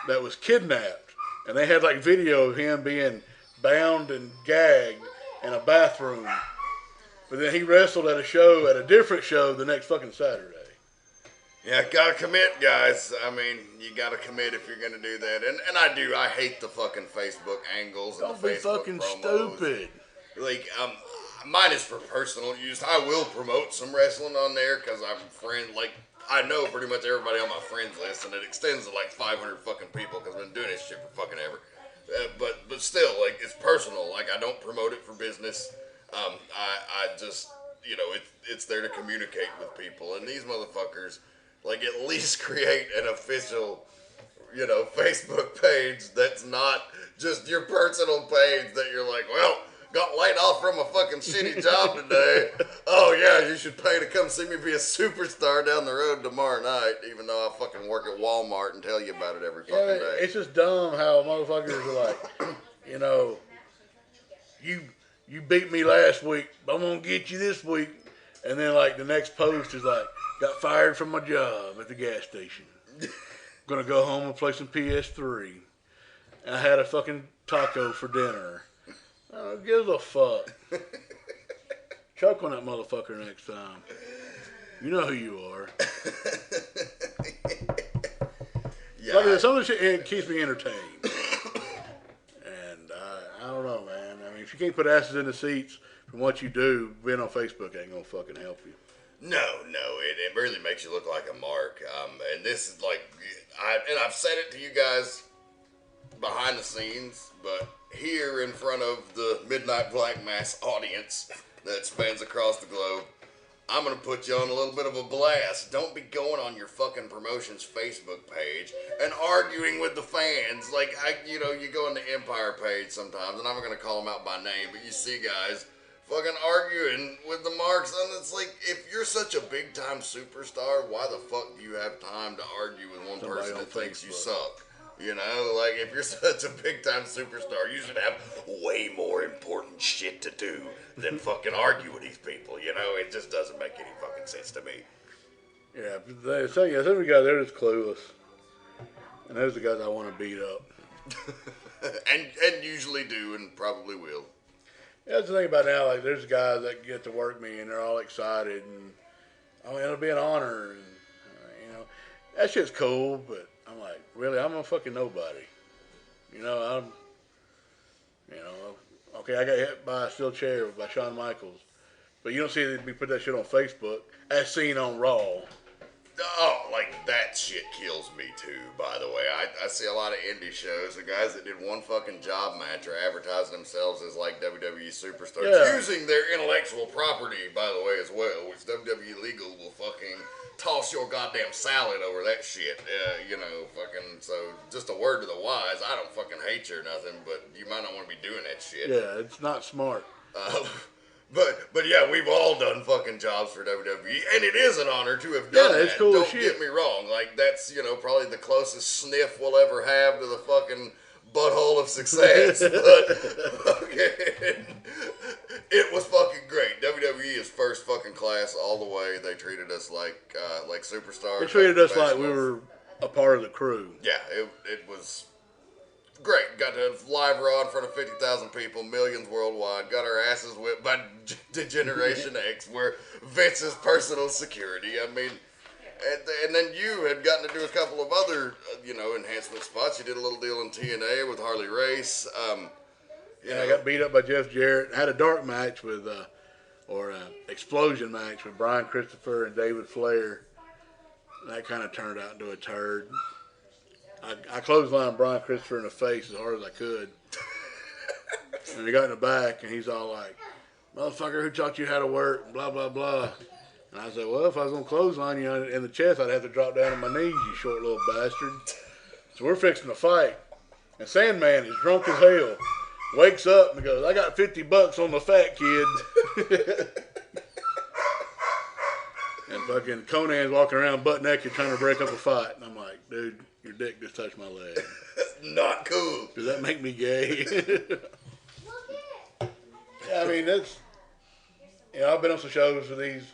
that was kidnapped. And they had like video of him being bound and gagged in a bathroom. But then he wrestled at a different show the next fucking Saturday. Yeah, gotta commit, guys. I mean, you gotta commit if you're gonna do that. And I hate the fucking Facebook angles and the Facebook fucking promos. Stupid. Like, mine is for personal use. I will promote some wrestling on there because I'm I know pretty much everybody on my friends list, and it extends to like 500 fucking people because I've been doing this shit for fucking ever. But still, like, it's personal. Like, I don't promote it for business. I just, you know, it's there to communicate with people. And these motherfuckers, like, at least create an official, you know, Facebook page that's not just your personal page that you're like, well, got laid off from a fucking shitty job today. Oh, yeah, you should pay to come see me be a superstar down the road tomorrow night, even though I fucking work at Walmart and tell you about it every fucking day. It's just dumb how motherfuckers are like, you know, you beat me last week, I'm going to get you this week. And then, like, the next post is like, got fired from my job at the gas station. Gonna go home and play some PS3. And I had a fucking taco for dinner. Who gives a fuck? Choke on that motherfucker next time. You know who you are. Yeah, like some of the shit, it keeps me entertained. And I don't know, man. I mean, if you can't put asses in the seats from what you do, being on Facebook ain't gonna fucking help you. No, it really makes you look like a mark. And this is like, I've said it to you guys behind the scenes, but here in front of the Midnight Black Mass audience that spans across the globe, I'm going to put you on a little bit of a blast. Don't be going on your fucking promotion's Facebook page and arguing with the fans. Like, you go on the Empire page sometimes, and I'm not going to call them out by name, but you see guys fucking arguing with the marks, and it's like, if you're such a big-time superstar, why the fuck do you have time to argue with one person that thinks you suck? You know, like, if you're such a big-time superstar, you should have way more important shit to do than fucking argue with these people, you know? It just doesn't make any fucking sense to me. Yeah, they say, yes, every guy there is clueless. And those are the guys I want to beat up. and usually do, and probably will. Yeah, that's the thing about now, like, there's guys that get to work me, and they're all excited, and, oh, it'll be an honor, and, you know, that shit's cool, but I'm like, really, I'm a fucking nobody. You know, okay, I got hit by a steel chair by Shawn Michaels, but you don't see me put that shit on Facebook, as seen on Raw. Oh, like, that shit kills me too, by the way. I see a lot of indie shows, the guys that did one fucking job match are advertising themselves as, like, WWE superstars, using their intellectual property, by the way, as well, which WWE Legal will fucking toss your goddamn salad over that shit, you know, fucking, so, just a word to the wise, I don't fucking hate you or nothing, but you might not want to be doing that shit. Yeah, it's not smart. But yeah, we've all done fucking jobs for WWE, and it is an honor to have done that. It's cool. Don't get me wrong. Like, that's, you know, probably the closest sniff we'll ever have to the fucking butthole of success. But fucking, it was fucking great. WWE is first fucking class all the way. They treated us like superstars. They treated us like we were a part of the crew. Yeah, it was great. Got to live Raw in front of 50,000 people, millions worldwide. Got our asses whipped by Degeneration X. We're Vince's personal security. I mean, and then you had gotten to do a couple of other, enhancement spots. You did a little deal in TNA with Harley Race. I got beat up by Jeff Jarrett. I had a dark match with or an explosion match with Bryan Christopher and David Flair. That kind of turned out into a turd. I clotheslined Bryan Christopher in the face as hard as I could. And he got in the back, and he's all like, "Motherfucker, who taught you how to work?" Blah, blah, blah. And I said, "Well, if I was going to clothesline you in the chest, I'd have to drop down on my knees, you short little bastard." So we're fixing to fight. And Sandman is drunk as hell. Wakes up and goes, "I got $50 on the fat kid." And fucking Conan's walking around butt naked trying to break up a fight. And I'm like, "Dude, your dick just touched my leg." Not cool. Does that make me gay? Yeah, I mean, that's, I've been on some shows with these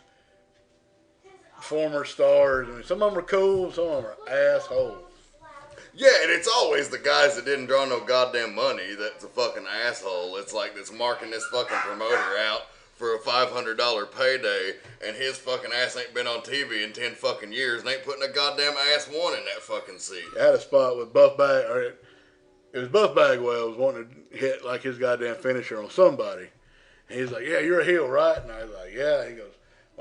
former stars. I mean, some of them are cool, some of them are assholes. Yeah, and it's always the guys that didn't draw no goddamn money that's a fucking asshole. It's like that's marking this fucking promoter out for a $500 payday, and his fucking ass ain't been on TV in 10 fucking years and ain't putting a goddamn ass one in that fucking seat. I had a spot with Buff Bag, or it was Buff Bagwell was wanting to hit like his goddamn finisher on somebody. And he's like, "Yeah, you're a heel, right?" And I was like, "Yeah." He goes,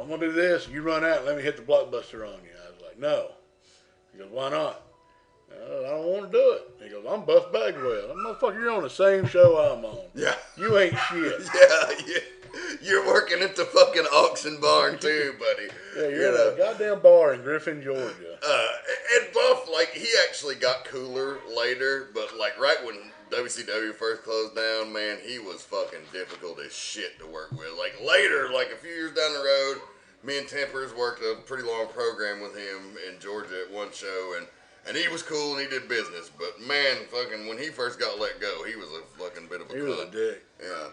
"I'm going to do this. You run out and let me hit the blockbuster on you." I was like, "No." He goes, "Why not?" "I don't want to do it." He goes, "I'm Buff Bagwell." "I'm motherfucker, you're on the same show I'm on. Yeah. You ain't shit." Yeah. You're working at the fucking auction barn too, buddy. Yeah, you're at a goddamn bar in Griffin, Georgia. And Buff, like, he actually got cooler later, but like right when WCW first closed down, man, he was fucking difficult as shit to work with. Like later, like a few years down the road, me and Tempers worked a pretty long program with him in Georgia at one show, and he was cool and he did business. But man, fucking when he first got let go, he was a fucking bit of a cunt. He was a dick. Yeah.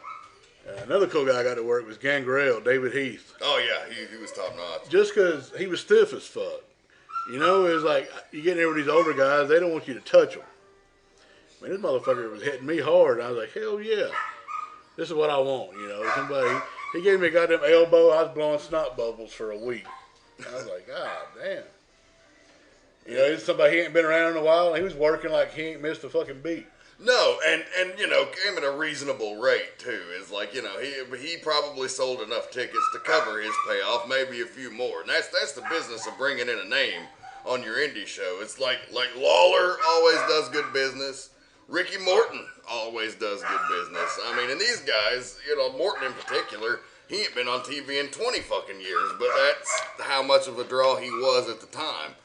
Another cool guy I got to work was Gangrel, David Heath. Oh yeah, he was top notch. Just because he was stiff as fuck. It was like, you get in there with these older guys, they don't want you to touch them. I mean, this motherfucker was hitting me hard. I was like, hell yeah. This is what I want, Somebody, he gave me a goddamn elbow. I was blowing snot bubbles for a week. I was like, God damn. It's somebody he ain't been around in a while, and he was working like he ain't missed a fucking beat. No, and came at a reasonable rate too. Is like, he probably sold enough tickets to cover his payoff, maybe a few more. And that's the business of bringing in a name on your indie show. It's like Lawler always does good business. Ricky Morton always does good business. I mean, and these guys, Morton in particular, he ain't been on TV in 20 fucking years, but that's how much of a draw he was at the time.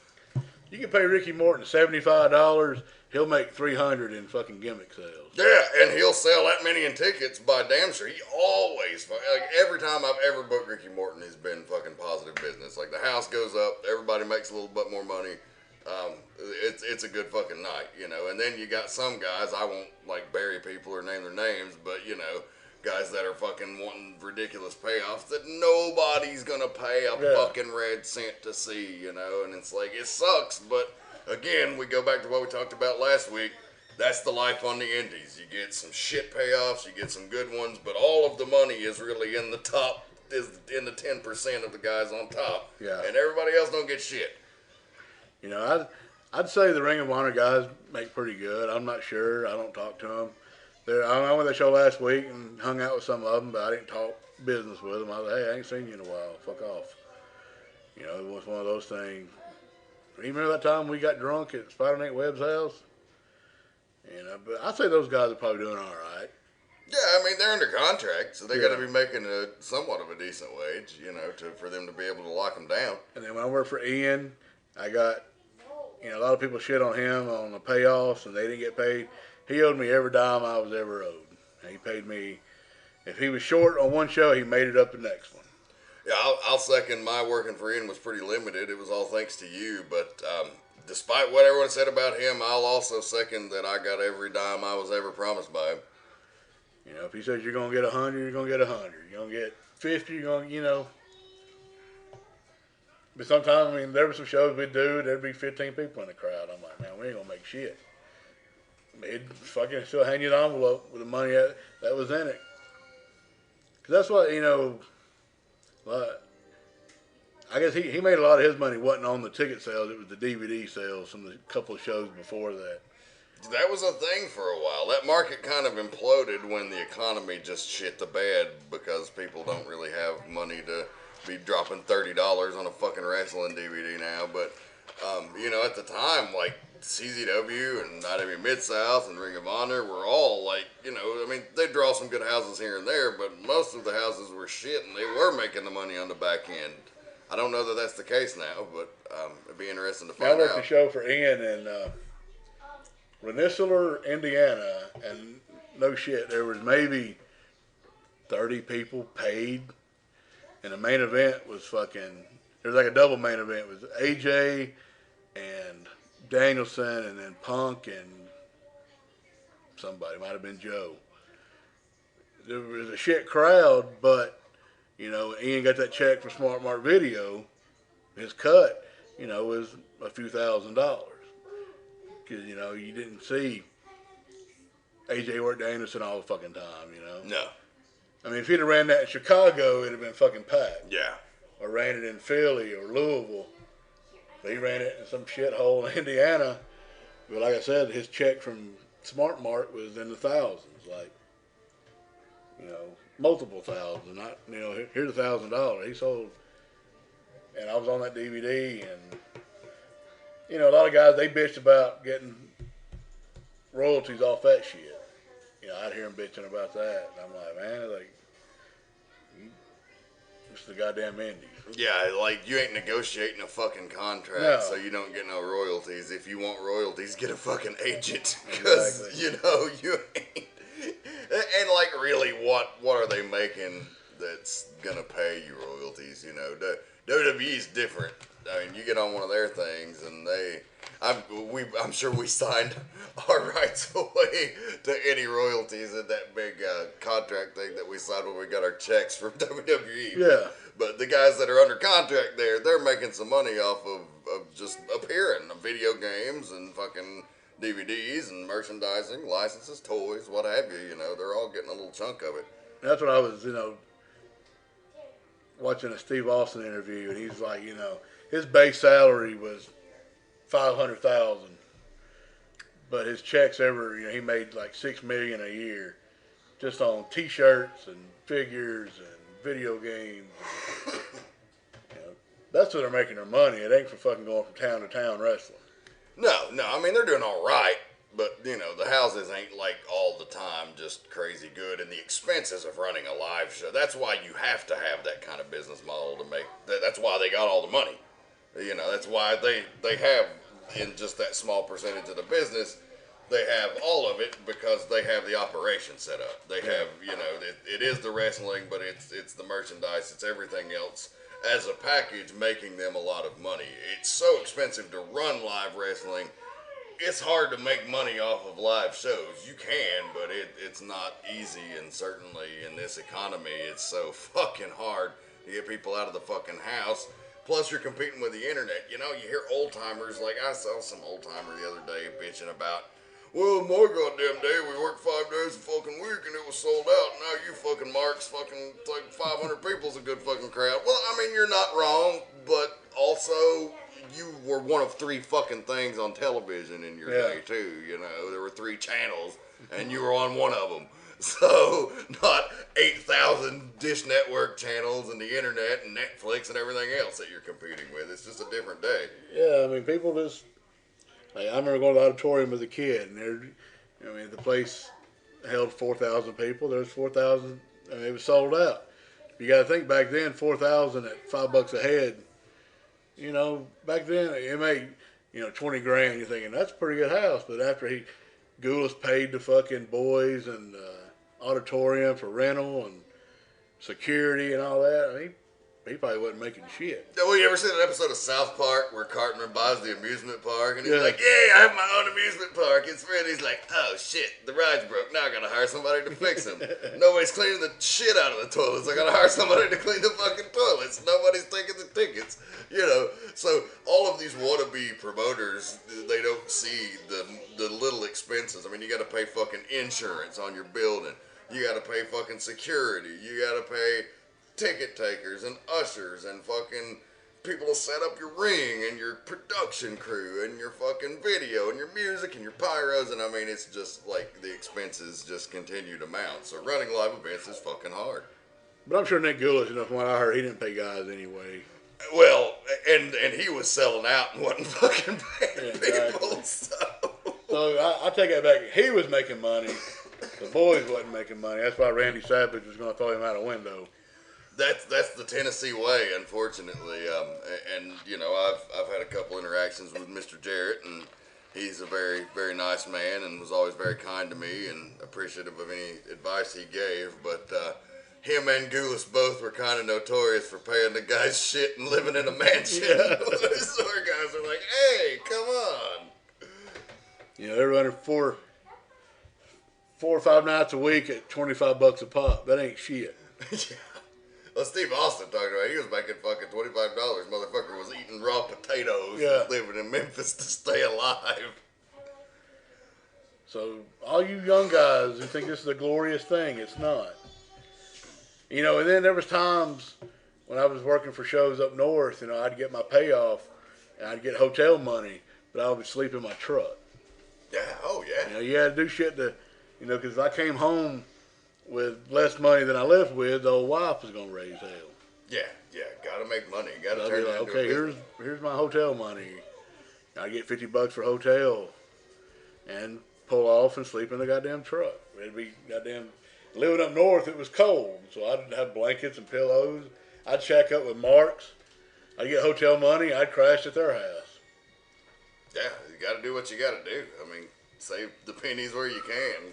You can pay Ricky Morton $75, he'll make $300 in fucking gimmick sales. Yeah, and he'll sell that many in tickets by damn sure. He always, like every time I've ever booked Ricky Morton, has been fucking positive business. Like the house goes up, everybody makes a little bit more money. It's a good fucking night, And then you got some guys, I won't like bury people or name their names, but guys that are fucking wanting ridiculous payoffs that nobody's gonna pay a fucking red cent to see, And it's like, it sucks, but again, we go back to what we talked about last week. That's the life on the indies. You get some shit payoffs, you get some good ones, but all of the money is really in the top, is in the 10% of the guys on top. Yeah. And everybody else don't get shit. I'd say the Ring of Honor guys make pretty good. I'm not sure. I don't talk to them. I went to the show last week and hung out with some of them, but I didn't talk business with them. I was like, "Hey, I ain't seen you in a while. Fuck off." It was one of those things. You remember that time we got drunk at Spider-Man Webb's house? But I'd say those guys are probably doing all right. Yeah, I mean, they're under contract, so they got to be making somewhat of a decent wage, for them to be able to lock them down. And then when I worked for Ian, I got, a lot of people shit on him on the payoffs, and they didn't get paid. He owed me every dime I was ever owed. And he paid me, if he was short on one show, he made it up the next one. Yeah, I'll second. My working for Ian was pretty limited. It was all thanks to you, but despite what everyone said about him, I'll also second that I got every dime I was ever promised by him. If he says you're going to get 100, you're going to get 100. You're going to get 50, you're going to, But sometimes, there were some shows we'd do, there'd be 15 people in the crowd. I'm like, man, we ain't going to make shit. He'd fucking still hand you the envelope with the money that was in it. Because that's what, I guess he made a lot of his money wasn't on the ticket sales, it was the DVD sales from the couple of shows before that. That was a thing for a while. That market kind of imploded when the economy just shit the bed because people don't really have be dropping $30 on a fucking wrestling DVD now. But you know, at the time, like CZW and IWA Mid-South and Ring of Honor were all like, you know, I mean, they draw some good houses here and there, but most of the houses were shit, and they were making the money on the back end. I don't know that that's the case now, but it'd be interesting to find out. I worked a show for Ian in Rensselaer, Indiana, and no shit, there was maybe 30 people paid, and the main event was fucking, there was like a double main event. It was AJ and Danielson, and then Punk and somebody, might have been Joe. There was a shit crowd, but, you know, Ian got that check for Smart Mark Video. His cut, you know, was a few $1,000s. Because, you know, you didn't see AJ work Danielson all the fucking time, you know? No. I mean, if he'd have ran that in Chicago, it'd have been fucking packed. Yeah. Or ran it in Philly or Louisville. But he ran it in some shithole in Indiana. But like I said, his check from Smart Mark was in the thousands. Like, you know, multiple thousands. Not, you know, here's $1,000. He sold. And I was on that DVD, and, you know, a lot of guys, they bitched about getting royalties off that shit. You know, I'd hear them bitching about that. And I'm like, man, like, it's the goddamn Indies. Yeah, like, you ain't negotiating a fucking contract, No. so you don't get no royalties. If you want royalties, get a fucking agent. Because, Exactly. you know, you ain't. And, like, really, what are they making that's going to pay you royalties, you know? WWE's different. I mean, you get on one of their things, and I'm sure we signed our rights away to any royalties in that big contract thing that we signed when we got our checks from WWE. Yeah. But the guys that are under contract there, they're making some money off of just appearing on video games and fucking DVDs and merchandising, licenses, toys, what have you. You know, they're all getting a little chunk of it. That's what I was, you know, watching a Steve Austin interview, and he's like, you know, his base salary was $500,000, but his checks ever, you know, he made like $6 million a year just on T-shirts and figures and video games. And, you know, that's where they're making their money. It ain't for fucking going from town to town wrestling. No, I mean, they're doing all right, but, you know, the houses ain't, like, all the time just crazy good, and the expenses of running a live show, that's why you have to have that kind of business model to make, that's why they got all the money. You know, that's why they have, in just that small percentage of the business, they have all of it because they have the operation set up. They have, you know, it is the wrestling, but it's the merchandise, it's everything else as a package, making them a lot of money. It's so expensive to run live wrestling. It's hard to make money off of live shows. You can, but it's not easy, and certainly in this economy, it's so fucking hard to get people out of the fucking house. Plus, you're competing with the internet. You know, you hear old timers, like I saw some old timer the other day bitching about, well, my goddamn day, we worked 5 days a fucking week and it was sold out. Now you fucking marks, fucking like 500 people's a good fucking crowd. Well, I mean, you're not wrong, but also you were one of 3 fucking things on television in your day too. You know, there were 3 channels and you were on one of them. So, not 8,000 Dish Network channels and the internet and Netflix and everything else that you're competing with. It's just a different day. Yeah, I mean, people just, like, I remember going to the auditorium as a kid, and there, I mean, the place held 4,000 people. There was 4,000, I mean, it was sold out. You got to think back then, 4,000 at $5 a head. You know, back then it made, you know, 20 grand. You're thinking that's a pretty good house. But after Goulas paid the fucking boys and auditorium for rental and security and all that, I mean, he probably wasn't making shit. Well, you ever seen an episode of South Park where Cartman buys the amusement park and he's Yeah. like, "Yeah, I have my own amusement park." It's free. And he's like, "Oh shit, the ride's broke. Now I gotta hire somebody to fix them." Nobody's cleaning the shit out of the toilets. I gotta hire somebody to clean the fucking toilets. Nobody's taking the tickets. You know, so all of these wannabe promoters, they don't see the little expenses. I mean, you gotta pay fucking insurance on your building. You gotta pay fucking security. You gotta pay ticket takers and ushers and fucking people to set up your ring and your production crew and your fucking video and your music and your pyros, and I mean, it's just like the expenses just continue to mount. So running live events is fucking hard. But I'm sure Nick Goulas, from what I heard, he didn't pay guys anyway. Well, and he was selling out and wasn't fucking paying people. So I take that back. He was making money. The boys wasn't making money. That's why Randy Savage was going to throw him out a window. That's the Tennessee way, unfortunately. And I've had a couple interactions with Mr. Jarrett, and he's a very, very nice man, and was always very kind to me and appreciative of any advice he gave. But him and Goulas both were kind of notorious for paying the guys shit and living in a mansion. Yeah. So our guys are like, "Hey, come on." They're running four or 5 nights a week at $25 a pop. That ain't shit. Yeah. Well, Steve Austin talked about he was making fucking $25. Motherfucker was eating raw potatoes and living in Memphis to stay alive. So all you young guys who think this is a glorious thing, it's not. And then there was times when I was working for shows up north, I'd get my payoff and I'd get hotel money, but I would sleep in my truck. Yeah, oh yeah. You had to do shit to, because if I came home with less money than I left with, the old wife was gonna raise hell. Yeah, gotta make money. Gotta turn it into okay, here's my hotel money. I get $50 for hotel, and pull off and sleep in the goddamn truck. It'd be goddamn living up north. It was cold, so I'd have blankets and pillows. I'd shack up with Marks. I'd get hotel money. I'd crash at their house. Yeah, you gotta do what you gotta do. I mean, save the pennies where you can.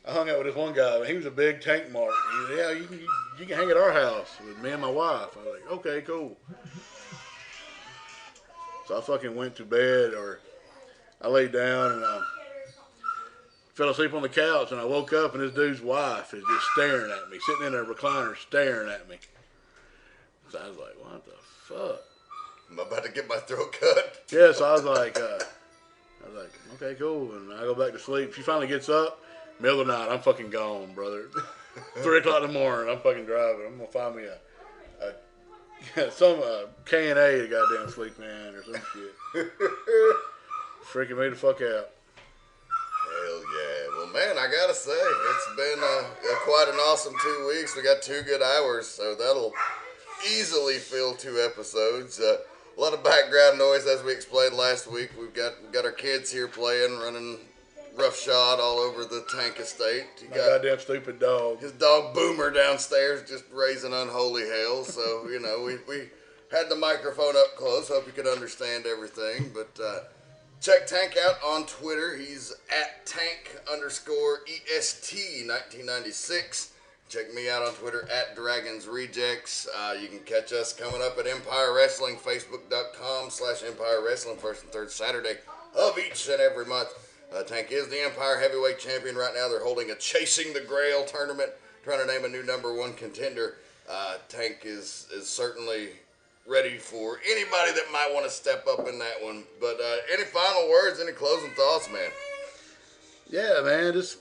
I hung out with this one guy. He was a big tank mark. He said, you can hang at our house with me and my wife. I was like, okay, cool. So I fucking went to bed, or I laid down and I fell asleep on the couch, and I woke up and this dude's wife is just staring at me, sitting in a recliner staring at me. So I was like, what the fuck? I'm about to get my throat cut. Yeah, so I was like, okay, cool. And I go back to sleep. She finally gets up. Middle of the night, I'm fucking gone, brother. 3 o'clock in the morning, I'm fucking driving. I'm gonna find me some K&A to goddamn sleep in or some shit. Freaking me the fuck out. Hell yeah. Well, man, I gotta say, it's been quite an awesome 2 weeks. We got 2 good hours, so that'll easily fill 2 episodes. A lot of background noise, as we explained last week. We've got our kids here playing, running roughshod all over the tank estate. My goddamn stupid dog. His dog Boomer downstairs just raising unholy hell. So, we had the microphone up close. Hope you could understand everything. But check Tank out on Twitter. He's at Tank_EST1996. Check me out on Twitter at Dragons Rejects. You can catch us coming up at Empire Wrestling, Facebook.com/Empire Wrestling, first and third Saturday of each and every month. Tank is the Empire Heavyweight Champion right now. They're holding a Chasing the Grail tournament, trying to name a new #1 contender. Tank is certainly ready for anybody that might want to step up in that one. But any final words, any closing thoughts, man? Yeah, man, just,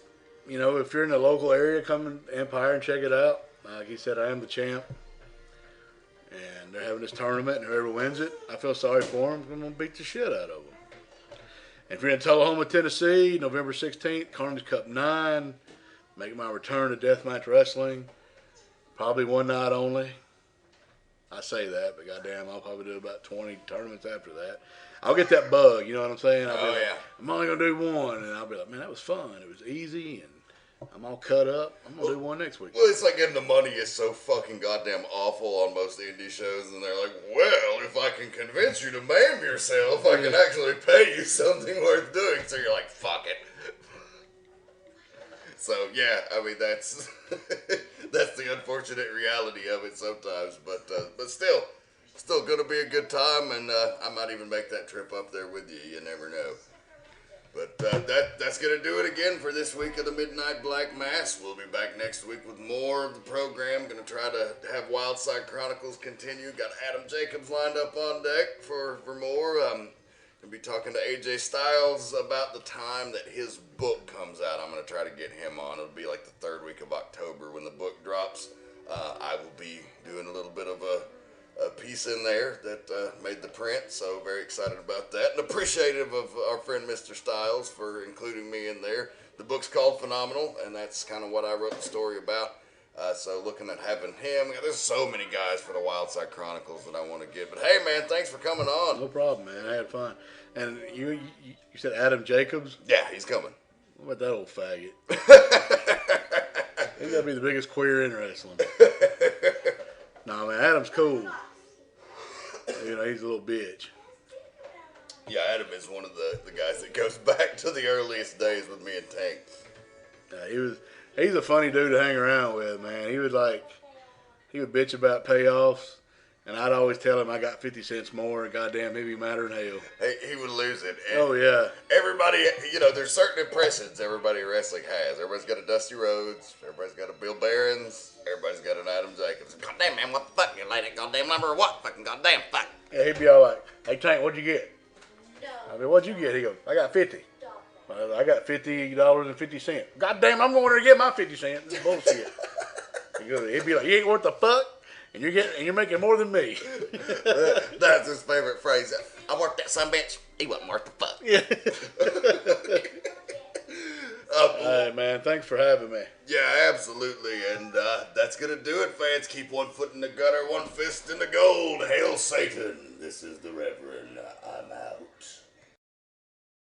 if you're in the local area, come to Empire and check it out. Like he said, I am the champ. And they're having this tournament, and whoever wins it, I feel sorry for them. I'm going to beat the shit out of them. If you're in Tullahoma, Tennessee, November 16th, Carnage Cup 9, making my return to Deathmatch Wrestling. Probably one night only. I say that, but goddamn, I'll probably do about 20 tournaments after that. I'll get that bug, you know what I'm saying? I'll be like, I'm only going to do one, and I'll be like, man, that was fun. It was easy, and I'm all cut up. I'm going to do one next week. Well, it's like getting the money is so fucking goddamn awful on most indie shows, and they're like, well, if I can convince you to maim yourself, I can actually pay you something worth doing. So you're like, fuck it. So, yeah, I mean, that's that's the unfortunate reality of it sometimes. But still going to be a good time, and I might even make that trip up there with you. You never know. But that's going to do it again for this week of the Midnight Black Mass. We'll be back next week with more of the program. Going to try to have Wildside Chronicles continue. Got Adam Jacobs lined up on deck for more. Going to be talking to AJ Styles about the time that his book comes out. I'm going to try to get him on. It'll be like the 3rd week of October when the book drops. I will be doing a little bit of a piece in there that made the print, so very excited about that, and appreciative of our friend Mr. Styles for including me in there. The book's called Phenomenal, and that's kind of what I wrote the story about. So looking at having him. There's so many guys for the Wildside Chronicles that I want to get. But hey, man, thanks for coming on. No problem, man. I had fun. And you said Adam Jacobs? Yeah, he's coming. What about that old faggot? He's got to be the biggest queer in wrestling. Nah, man, Adam's cool. You know, he's a little bitch. Yeah, Adam is one of the guys that goes back to the earliest days with me and Tank. He's a funny dude to hang around with, man. He would bitch about payoffs, and I'd always tell him I got 50 cents more, and goddamn, he'd be madder than hell. He would lose it. And oh, yeah. Everybody, you know, there's certain impressions everybody in wrestling has. Everybody's got a Dusty Rhodes. Everybody's got a Bill Behrens. Everybody's got an Adam Jacobs. Goddamn, man, what the fuck? You laid that goddamn number or what? Fucking goddamn fuck. Yeah, he'd be all like, hey, Tank, what'd you get? I mean, what'd you get? He goes, I got 50. I got $50.50. Goddamn, I'm going there to get my 50 cents. This is bullshit. He'd be like, you ain't worth the fuck, and you're making more than me. That's his favorite phrase. I worked that son bitch. He wasn't worth the fuck. Yeah. Hey, man, thanks for having me. Yeah, absolutely. And that's going to do it, fans. Keep one foot in the gutter, one fist in the gold. Hail Satan. This is the Reverend. I'm out.